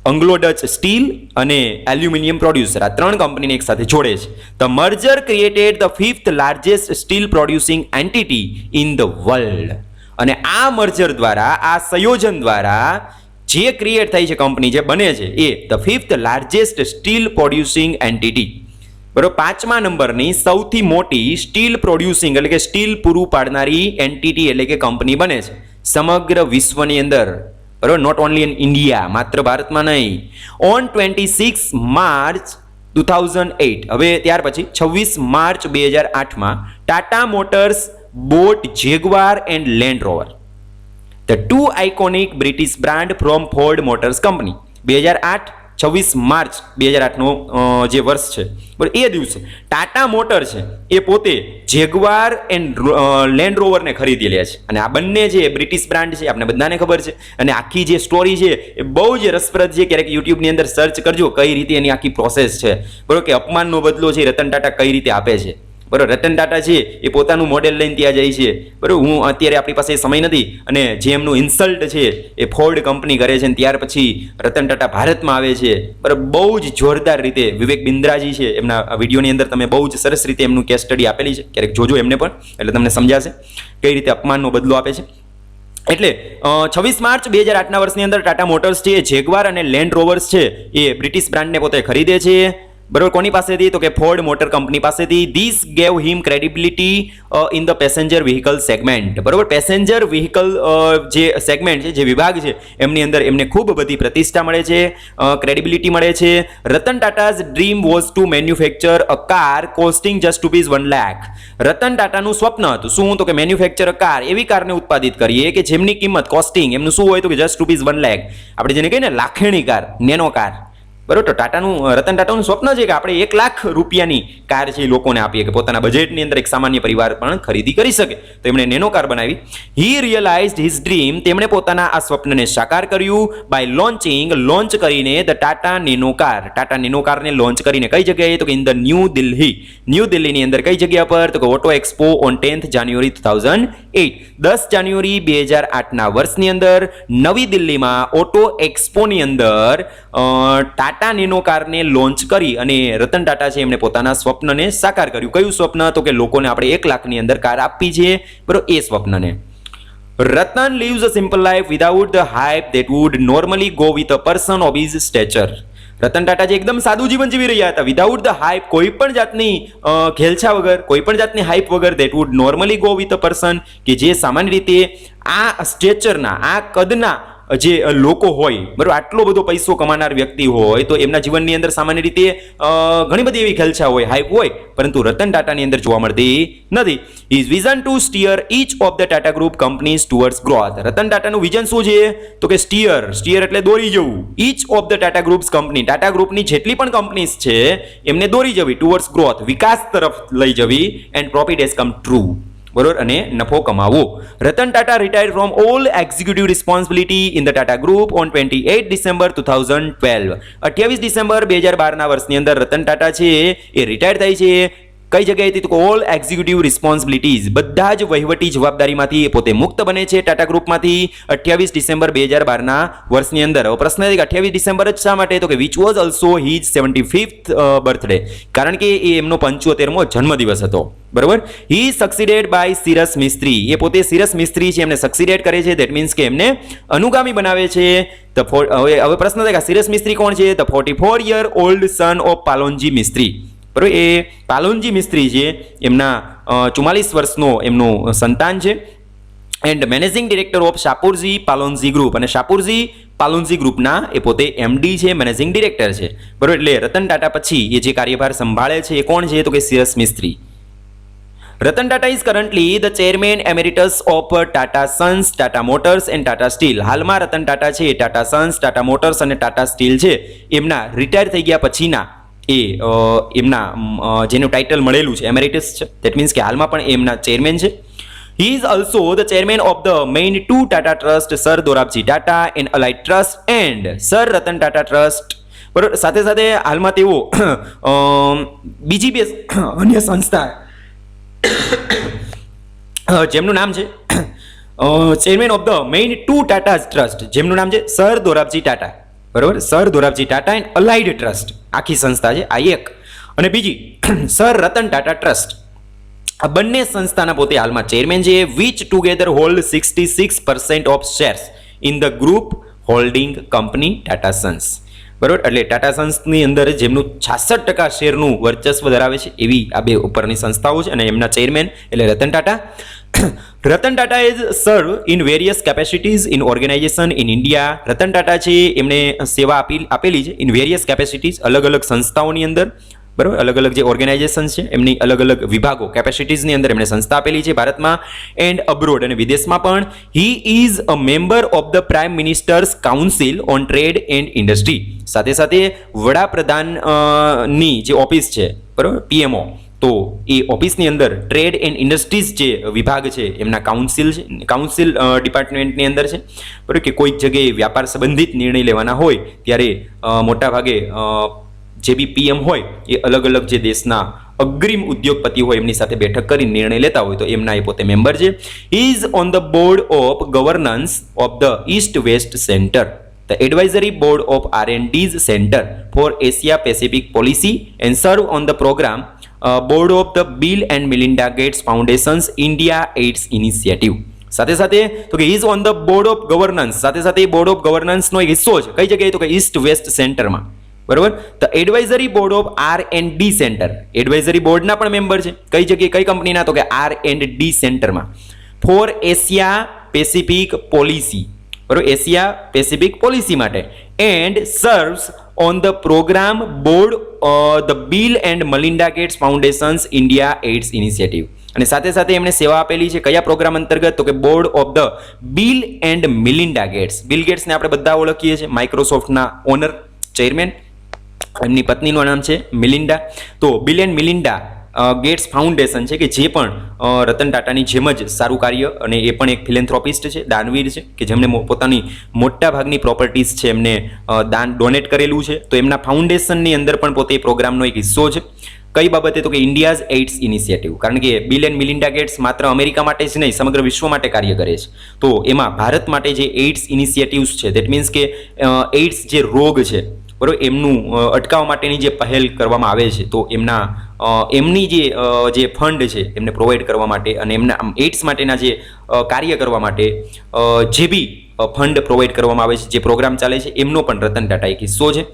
અંગ્લો ડચ સ્ટીલ અને એલ્યુમિનિયમ પ્રોડ્યુસર, આ 3 કંપનીને એક સાથે જોડે છે. The merger created the 5th largest steel producing entity in the world. અને આ મર્જર દ્વારા, આ સંયોજન દ્વારા જે ક્રિએટ થઈ છે કંપની, જે બને છે એ the 5th largest steel producing entity, બરોબર, 5મા નંબરની સૌથી મોટી સ્ટીલ પ્રોડ્યુસિંગ એટલે કે સ્ટીલ પૂરું પાડનારી એન્ટિટી એટલે કે કંપની બને છે સમગ્ર વિશ્વની અંદર. બરોબર, નોટ ઓનલી ઇન ઇન્ડિયા, માત્ર ભારતમાં નહીં. ઓન 26 માર્ચ 2008, હવે ત્યાર પછી 26 માર્ચ 2008માં Tata Motors bought Jaguar and Land Rover, the two iconic British brand from Ford Motors company. 2008 26 માર્ચ 2008નો જે વર્ષ છે, બરાબર, એ દિવસે ટાટા મોટર છે એ પોતે જેગવાર એન્ડ લેન્ડ રોવરને ખરીદી લે છે. અને આ બંને જે બ્રિટિશ બ્રાન્ડ છે આપણે બધાને ખબર છે. અને આખી જે સ્ટોરી છે એ બહુ જ રસપ્રદ છે. ક્યારેક યુટ્યુબની અંદર સર્ચ કરજો કઈ રીતે એની આખી પ્રોસેસ છે, બરાબર, કે અપમાનનો બદલો છે રતન ટાટા કઈ રીતે આપે છે. બરાબર, રતન ટાટા છે એ પોતાનું મોડેલ લઈને ત્યાં જાય છે. બરાબર, હું અત્યારે આપણી પાસે સમય નથી અને જે એમનું ઇન્સલ્ટ છે એ ફોર્ડ કંપની કરે છે. અને ત્યાર પછી રતન ટાટા ભારતમાં આવે છે. બરાબર, બહુ જ જોરદાર રીતે વિવેક બિંદ્રાજી છે એમના વિડીયોની અંદર તમે બહુ જ સરસ રીતે એમનું કેસ સ્ટડી આપેલી છે. ક્યારેક જોજો એમને પણ, એટલે તમને સમજાશે કઈ રીતે અપમાનનો બદલો આપે છે. એટલે 26 માર્ચ 2008ના વર્ષની અંદર ટાટા મોટર્સ છે એ જેગવાર અને લેન્ડ રોવર્સ છે એ બ્રિટિશ બ્રાન્ડને પોતે ખરીદે છે. બરોબર, કોની પાસેથી? તો કે ફોર્ડ મોટર કંપની પાસેથી. This gave him credibility in the passenger vehicle segment. બરોબર, પેસેન્જર વ્હીકલ જે સેગમેન્ટ છે, જે વિભાગ છે, એમની અંદર એમને ખૂબ બધી પ્રતિષ્ઠા મળે છે, ક્રેડિબિલિટી મળે છે. Ratan Tata's dream was to manufacture a car costing just ₹1 lakh. Ratan ટાટાનું સ્વપ્ન હતું શું? તો કે મેન્યુફેક્ચર અ કાર, એવી કારને ઉત્પાદિત કરીએ કે જેમની કિંમત કોસ્ટિંગ એમનું શું હોય તો કે જસ્ટ ₹1 લાખ. આપણે જેને કહીએ ને લાખેણી કાર, નેનો કાર. બરોબર, તો રતન ટાટાનું સ્વપ્ન છે કે આપણે ₹1 લાખ કાર છે એ લોકોને આપીએ કે પોતાના બજેટની અંદર એક સામાન્ય પરિવાર પણ ખરીદી કરી શકે. તો એમણે નેનો કાર બનાવી. હી રિયલાઇઝડ હિઝ ડ્રીમ, તેમણે પોતાના આ સ્વપ્નને સાકાર કર્યું બાય લોન્ચ કરીને the Tata nano car. Tata nano કારને લોન્ચ કરીને કઈ જગ્યાએ? તો કે ઇન ધ ન્યૂ દિલ્હીની અંદર કઈ જગ્યા પર? તો કે ઓટો એક્સપો ઓન 10th જાન્યુઆરી 2008. 10 જાન્યુઆરી 2008ના વર્ષની અંદર નવી દિલ્હીમાં ઓટો એક્સપોની અંદર ટાટા નેનો કારને લોન્ચ કરી અને રતન ટાટા છે એમણે પોતાના સ્વપ્નને સાકાર કર્યું. કયું સ્વપ્ન? તો કે લોકોને આપણે 1 લાખની અંદર કાર આપવી છે, બરોબર, એ સ્વપ્નને. Ratan lives a simple life without the hype that would normally go with a person of his stature. Ratan Tata જે એકદમ સાદું જીવન જીવી રહ્યા હતા, વિધાઉટ ધ હાઇપ, કોઈ પણ જાતની ઘેલછા વગર, કોઈ પણ જાતની હાઇપ વગર, that wood normally go with a person, કે જે સામાન્ય રીતે આ સ્ટેચરના, આ કદના જે લોકો હોય, બરાબર, આટલો બધો પૈસો કમાનાર વ્યક્તિ હોય તો એમના જીવનની અંદર સામાન્ય રીતે ઘણી બધી એવી ખેલછા હોય, હાઇપ હોય, પરંતુ રતન ટાટાની અંદર જોવા મળતી નથી. His vision to steer each of the Tata group companies towards growth. Ratan ટાટાનું વિઝન શું છે? તો કે સ્ટીયર એટલે દોરી જવું. Each of the Tata group's company, Tata ગ્રુપની જેટલી પણ કંપનીઝ છે એમને દોરી જવી, ટુવર્ડ્સ ગ્રોથ, વિકાસ તરફ લઈ જવી, and profit has come true, બરોબર, અને નફો કમાવો. Ratan Tata retired from all executive responsibility in the Tata group on 28 December 2012. 28 ડિસેમ્બર 2012ના વર્ષની અંદર રતન ટાટા છે એ રિટાયર થાય છે. કઈ જગ્યાએથી? તો ઓલ એક્ઝિક્યુટિવ રિસ્પોન્સિબિલિટીઝ, બધા જ વહીવટી જવાબદારીમાંથી એ પોતે મુક્ત બને છે ટાટા ગ્રુપમાંથી 28 ડિસેમ્બર 2012ના વર્ષની અંદર. હવે પ્રશ્ન છે કે 28 ડિસેમ્બર જ શા માટે? તો કે which was also his 75th birthday, કારણ કે એ એમનો 75મો જન્મદિવસ હતો. બરોબર, હી સક્સીડેડ બાય સિરસ મિસ્ત્રી, એ પોતે સિરસ મિસ્ત્રી છે એમને સક્સીડેડ કરે છે, દેટ મીન્સ કે એમને અનુગામી બનાવે છે. હવે પ્રશ્ન છે કે સિરસ મિસ્ત્રી કોણ છે? The 44-year old son of Pallonji Mistry. બરોબર, એ પાલોનજી મિસ્ત્રી છે એમના 44 વર્ષનો એમનું સંતાન છે. And managing director of Shapoorji Pallonji group, અને શાપુરજી પાલોનજી ગ્રુપના એ પોતે એમડી છે, મેનેજિંગ ડિરેક્ટર છે. બરોબર, એટલે રતન ટાટા પછી એ જે કાર્યભાર સંભાળે છે એ કોણ છે? તો કે Cyrus Mistry. Ratan Tata is currently the chairman emeritus of Tata Sons, Tata Motors and Tata Steel. હાલમાં રતન ટાટા છે ટાટા સન્સ, ટાટા મોટર્સ અને ટાટા સ્ટીલ છે એમના રિટાયર થઈ ગયા પછીના એ એમના જેનું ટાઇટલ મળેલું છે એમેરિટસ છે, દેટ મીન્સ કે હાલમાં પણ એમના ચેરમેન છે. He is also the chairman of the main 2 Tata trust, Sir Dorabji Tata and allied trust and Sir Ratan Tata trust. બરોબર, સાથે સાથે હાલમાં તેઓ બીજી બે અન્ય સંસ્થા જેમનું નામ છે chairman of the main 2 Tata trust, જેમનું નામ છે સર દોરાબજી ટાટા. બરોબર, Sir Dorabji Tata and allied trust, આખી સંસ્થા છે આ એક, અને બીજી સર રતન ટાટા ટ્રસ્ટ. આ બંને સંસ્થાના પોતે હાલમાં ચેરમેન છે, which together hold 66% of shares in the group holding company Tata Sons. બરાબર, એટલે ટાટા સન્સની અંદર જેમનું 66% શેરનું વર્ચસ્વ ધરાવે છે એવી આ બે ઉપરની સંસ્થાઓ છે અને એમના ચેરમેન એટલે Ratan Tata. Ratan Tata is serve in various capacities in organisation in India. Ratan Tata છે એમણે સેવા આપેલી છે ઇન વેરિયસ કેપેસિટીઝ, અલગ અલગ સંસ્થાઓની અંદર, બરાબર, અલગ અલગ જે ઓર્ગેનાઇઝેશન છે એમની અલગ અલગ વિભાગો કેપેસિટીઝની અંદર એમણે સંસ્થા આપેલી છે ભારતમાં એન્ડ અબ્રોડ અને વિદેશમાં પણ. He is a member of the prime ministers council on trade and industry. સાથે સાથે વડાપ્રધાનની જે ઓફિસ છે, બરાબર, પીએમઓ, તો એ ઓફિસની અંદર ટ્રેડ એન્ડ ઇન્ડસ્ટ્રીઝ જે વિભાગ છે એમના કાઉન્સિલ ડિપાર્ટમેન્ટની અંદર છે, બરાબર, કે કોઈક જગ્યાએ વ્યાપાર સંબંધિત નિર્ણય લેવાના હોય ત્યારે મોટાભાગે જે બી પીએમ હોય એ અલગ અલગ જે દેશના અગ્રીમ ઉદ્યોગપતિ હોય એમની સાથે બેઠક કરી નિર્ણય લેતા હોય તો એમના એ પોતે મેમ્બર છે. Is on the board of governance of the East West Center, the advisory board of R&D's Center for Asia Pacific Policy and serve on the programme board of the Bill and Melinda Gates Foundation's India AIDS Initiative. સાથે સાથે તો કે is on the board of governance, સાથે સાથે board of ગવર્નન્સનો એક હિસ્સો છે કઈ જગ્યાએ તો કે ઈસ્ટ વેસ્ટ સેન્ટરમાં, બરોબર. The advisory board of R&D centre, advisory બોર્ડના પણ મેમ્બર છે કઈ જગ્યાએ, કઈ કંપનીના તો કે R&D સેન્ટરમાં ફોર એશિયા પેસિફિક પોલિસી, બરોબર, એશિયા પેસિફિક પોલિસી માટે and serves on the programme board the Bill and Melinda Gates Foundation's India AIDS Initiative. અને સાથે સાથે એમણે સેવા આપેલી છે કયા પ્રોગ્રામ અંતર્ગત તો કે board of the Bill and Melinda Gates. Bill ગેટ્સને આપણે બધા ઓળખીએ છીએ, માઇક્રોસોફ્ટના ઓનર, ચેરમેન, એમની પત્નીનું નામ છે મિલિન્ડા. તો Bill and Melinda Gates foundation છે કે જે પણ રતન ટાટાની જેમ જ સારું કાર્ય, અને એ પણ એક ફિલેન્થ્રોપિસ્ટ છે, દાનવીર છે કે જેમણે પોતાની મોટા ભાગની પ્રોપર્ટીઝ છે એમને ડોનેટ કરેલું છે. તો એમના ફાઉન્ડેશનની અંદર પણ પોતે પ્રોગ્રામનો એક હિસ્સો છે. કઈ બાબતે તો કે ઇન્ડિયાઝ એઇડ્સ ઇનિશિયેટિવ, કારણ કે બિલ એન્ડ મિલિન્ડા ગેટ્સ માત્ર અમેરિકા માટે જ નહીં સમગ્ર વિશ્વ માટે કાર્ય કરે છે. તો એમાં ભારત માટે જે એઇડ્સ ઇનિશિયેટિવ્સ છે, દેટ મીન્સ કે એઇડ્સ જે રોગ છે, બરાબર, એમનું અટકાવવા માટેની જે પહેલ કરવામાં આવે છે તો એમની જે ફંડ છે એમને પ્રોવાઈડ કરવા માટે અને એમના એઇડ્સ માટેના જે કાર્ય કરવા માટે જે બી ફંડ પ્રોવાઈડ કરવામાં આવે છે, જે પ્રોગ્રામ ચાલે છે એમનો પણ રતન ટાટા એક હિસ્સો છે.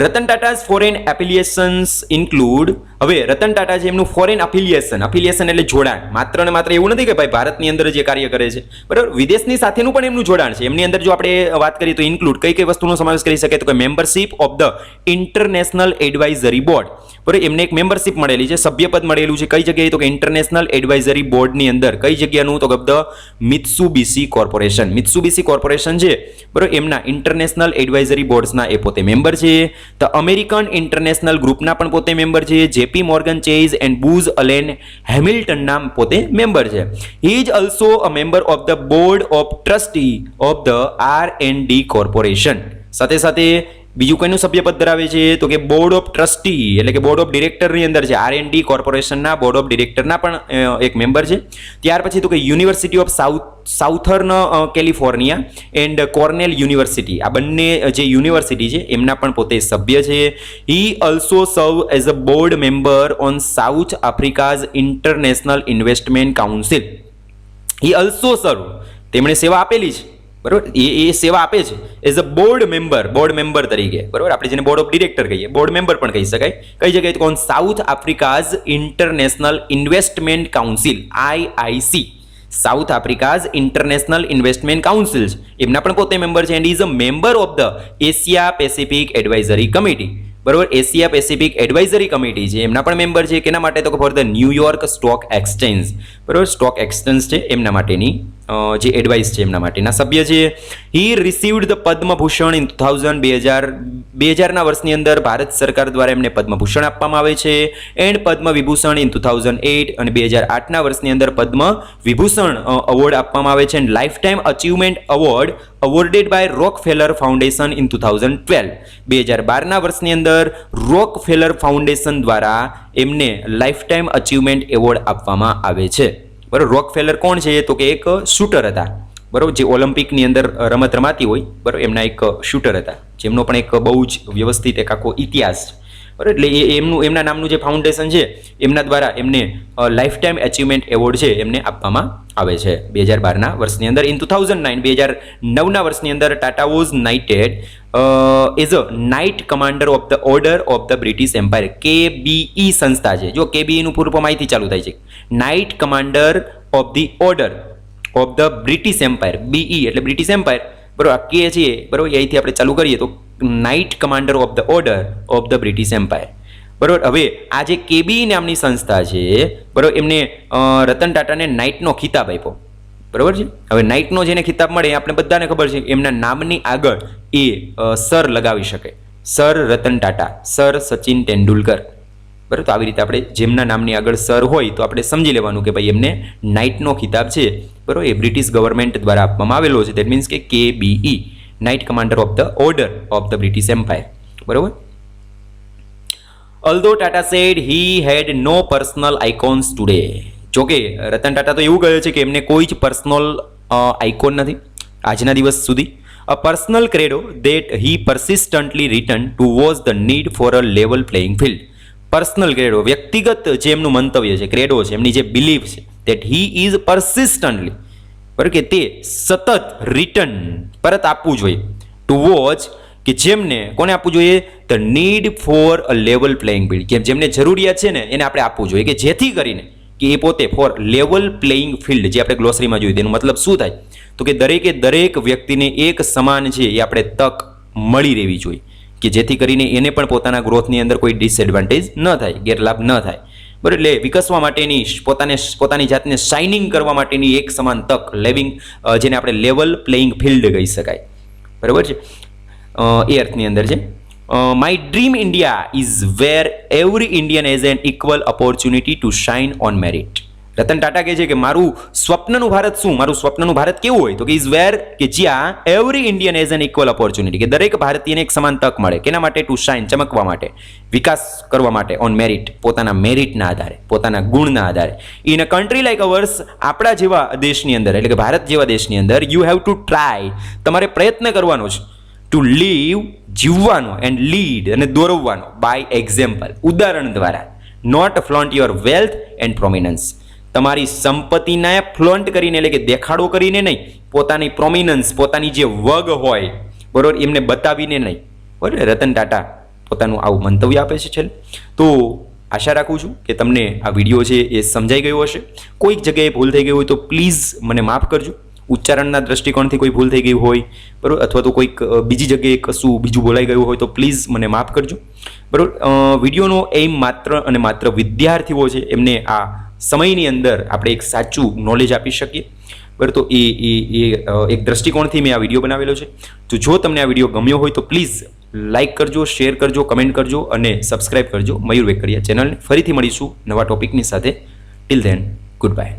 રતન ટાટાઝ ફોરેન એફિલિએશન્સ ઇન્ક્લુડ, હવે રતન ટાટા છે એમનું ફોરેન એફિલિએશન એટલે જોડાણ, માત્ર ને માત્ર એવું નથી કે ભાઈ ભારતની અંદર જે કાર્ય કરે છે, બરાબર, વિદેશની સાથેનું પણ એમનું જોડાણ છે. એમની અંદર જો આપણે વાત કરીએ તો ઇન્ક્લુડ કઈ વસ્તુનો સમાવેશ કરી શકે તો કે membership of the international advisory board, બરાબર, એમને એક મેમ્બરશિપ મળેલી છે, સભ્યપદ મળેલું છે કઈ જગ્યાએ તો કે ઇન્ટરનેશનલ એડવાઇઝરી બોર્ડની અંદર. કઈ જગ્યાનું તો કે ધ મિત્સુબિશી કોર્પોરેશન છે, બરાબર, એમના ઇન્ટરનેશનલ એડવાઇઝરી બોર્ડ્સના એ પોતે મેમ્બર છે. ધ અમેરિકન ઇન્ટરનેશનલ ગ્રુપના પણ પોતે મેમ્બર છે. જેપી મોર્ગન ચેઝ એન્ડ બુઝ અલેન હેમિલ્ટનના પોતે મેમ્બર છે. He is also a member of the board of trustee of the R&D corporation. સાથે સાથે બીજું કોઈનું સભ્યપદ ધરાવે છે તો કે બોર્ડ ઓફ ટ્રસ્ટી એટલે કે બોર્ડ ઓફ ડિરેક્ટરની અંદર છે, R&D કોર્પોરેશનના બોર્ડ ઓફ ડિરેક્ટરના પણ એક મેમ્બર છે. ત્યાર પછી તો કે university of southern California and Cornell university, આ બંને જે યુનિવર્સિટી છે એમના પણ પોતે સભ્ય છે. He also serve as a board member on South Africa's international investment council. He also serve, તેમણે સેવા આપેલી છે, બરાબર, એ સેવા આપે છે એઝ અ બોર્ડ મેમ્બર તરીકે, બરાબર, આપણે જેને બોર્ડ ઓફ ડિરેક્ટર કહીએ, બોર્ડ મેમ્બર પણ કહી શકાય. કઈ જગ્યાએ તો South Africa's international investment council, IIC, South Africa's international investment council એમના પણ પોતે મેમ્બર છે. And is a member of the Asia Pacific advisory committee, બરાબર, એશિયા પેસિફિક એડવાઇઝરી કમિટી છે એમના પણ મેમ્બર છે. કેના માટે તો for the New York stock exchange, બરાબર, સ્ટોક એક્સચેન્જ છે એમના માટેની જે એડવાઇસ છે એમના માટેના સભ્ય છે. હી રિસીવ્ડ ધ પદ્મભૂષણ ઇન 2000ના વર્ષની અંદર ભારત સરકાર દ્વારા એમને પદ્મભૂષણ આપવામાં આવે છે. એન્ડ પદ્મ વિભૂષણ ઇન 2008 અને 2008ના વર્ષની અંદર પદ્મ વિભૂષણ અવોર્ડ આપવામાં આવે છે. And lifetime achievement award awarded by Rockefeller foundation in 2012. 2012ના વર્ષની અંદર રોકફેલર ફાઉન્ડેશન દ્વારા એમને લાઈફ ટાઈમ અચીવમેન્ટ એવોર્ડ આપવામાં આવે છે. બરાબર, રોકફેલર કોણ છે તો કે એક શૂટર હતા, બરાબર, જે ઓલિમ્પિકની અંદર રમત રમાતી હોય, બરાબર, એમના એક શૂટર હતા જેમનો પણ એક બહુ જ વ્યવસ્થિત એક આખો ઇતિહાસ છે, બરાબર. એટલે એમના નામનું જે ફાઉન્ડેશન છે એમના દ્વારા એમને લાઈફ ટાઈમ અચીવમેન્ટ એવોર્ડ છે એમને આપવામાં આવે છે 2012ના વર્ષની અંદર. ઇન 2009 2009ના વર્ષની અંદર Tata was knighted as a knight commander of the order of the British empire. KBE સંસ્થા છે. જો KBE નું પૂરું ફોર્મ અહીંથી ચાલુ થાય છે. Knight commander of the order of the British Empire. BE એટલે બ્રિટિશ એમ્પાયર, બરોબર. આ કે છે, બરોબર, અહીંથી આપણે ચાલુ કરીએ તો knight commander of the order of the British Empire, બરોબર. હવે આ જે KBE નામની સંસ્થા છે, બરોબર, એમને રતન ટાટાને નાઇટનો ખિતાબ આપ્યો, બરોબર છે. હવે નાઇટનો જેને ખિતાબ મળે આપણે બધાને ખબર છે એમના નામની આગળ એ સર લગાવી શકે. સર રતન ટાટા, સર સચિન તેંડુલકર, બરાબર. તો આવી રીતે આપણે જેમના નામની આગળ સર હોય તો આપણે સમજી લેવાનું કે ભાઈ એમને નાઇટનો ખિતાબ છે, બરાબર, એ બ્રિટિશ ગવર્મેન્ટ દ્વારા આપવામાં આવેલો છે. દેટ મીન્સ કે KBE, knight commander of the order of the British Empire, બરાબર. Although Tata said he had no personal icons today. જોકે રતન ટાટા તો એવું કહે છે કે એમને કોઈ જ પર્સનલ આઇકોન નથી આજના દિવસ સુધી. A personal credo that he persistently returned to was the need for a level playing field. Personal credo, વ્યક્તિગત જે એમનું મંતવ્ય છે, ક્રેડો છે, એમની જે બિલીફ છે, that he is persistently, બરાબર, કે તે સતત રિટર્ન પરત આપવું જોઈએ, ટુ વોચ, કે જેમને કોને આપવું જોઈએ, the need for a level playing field, કે જેમને જરૂરિયાત છે ને એને આપણે આપવું જોઈએ, કે જેથી કરીને કે એ પોતે ફોર લેવલ પ્લેઇંગ ફિલ્ડ, જે આપણે ગ્લોસરીમાં જોયું તેનો મતલબ શું થાય તો કે દરેકે દરેક વ્યક્તિને એક સમાન છે એ આપણે તક મળી રહેવી જોઈએ, કે જેથી કરીને એને પણ પોતાના ગ્રોથની અંદર કોઈ ડિસએડવાન્ટેજ ન થાય, ગેરલાભ ન થાય, બરાબર. એટલે વિકસવા માટેની પોતાની જાતને શાઇનિંગ કરવા માટેની એક સમાન તક, જેને આપણે લેવલ પ્લેઇંગ ફિલ્ડ કહી શકાય, બરાબર છે, એ અર્થની અંદર છે. My dream India is wear every Indian has N equal opportunity two shine on merit. Ratan Tata કહે છે કે મારું સ્વપ્નનું ભારત શું, મારું સ્વપ્નનું ભારત કેવું હોય તો કે ઇઝ વેર, કે જ્યાં every Indian has N equal opportunity, કે દરેક ભારતીયને એક સમાન તક મળે, કેના માટે, ટુ શાઇન, ચમકવા માટે, વિકાસ કરવા માટે, ઓન મેરિટ, પોતાના મેરિટના આધારે, પોતાના ગુણના આધારે. In a country like hours, આપણા જેવા દેશની અંદર, એટલે કે ભારત જેવા દેશની અંદર, યુ હેવ ટુ ટ્રાય, તમારે પ્રયત્ન કરવાનો છે, ટુ લીવ, જીવવાનો, એન્ડ લીડ, અને દોરવવાનો, બાય એક્ઝામ્પલ, ઉદાહરણ દ્વારા, not flaunt your wealth and prominence, તમારી સંપત્તિને ફ્લોન્ટ કરીને, એટલે કે દેખાડો કરીને નહીં, પોતાની પ્રોમિનન્સ, પોતાની જે વગ હોય, બરોબર, એમને બતાવીને નહીં, બરાબર. રતન ટાટા પોતાનું આવું મંતવ્ય આપે છે છેલ્લે. તો આશા રાખું છું કે તમને આ વિડીયો છે એ સમજાઈ ગયો હશે. કોઈક જગ્યાએ ભૂલ થઈ ગઈ હોય તો પ્લીઝ મને માફ કરજો. ઉચ્ચારણના દ્રષ્ટિકોણથી કોઈ ભૂલ થઈ ગઈ હોય, બરાબર, અથવા તો કોઈક બીજી જગ્યાએ કશું બીજું બોલાઈ ગયું હોય તો પ્લીઝ મને માફ કરજો, બરાબર. વિડીયોનો એમ માત્ર અને માત્ર વિદ્યાર્થીઓ છે એમને આ સમયની અંદર આપણે એક સાચું નોલેજ આપી શકીએ, બરાબર. તો એ એક દ્રષ્ટિકોણથી મેં આ વિડીયો બનાવેલો છે. તો જો તમને આ વિડીયો ગમ્યો હોય તો પ્લીઝ લાઇક કરજો, શેર કરજો, કમેન્ટ કરજો અને સબસ્ક્રાઇબ કરજો મયુર વેકરિયા ચેનલને. ફરીથી મળીશું નવા ટોપિકની સાથે. Till then, good bye.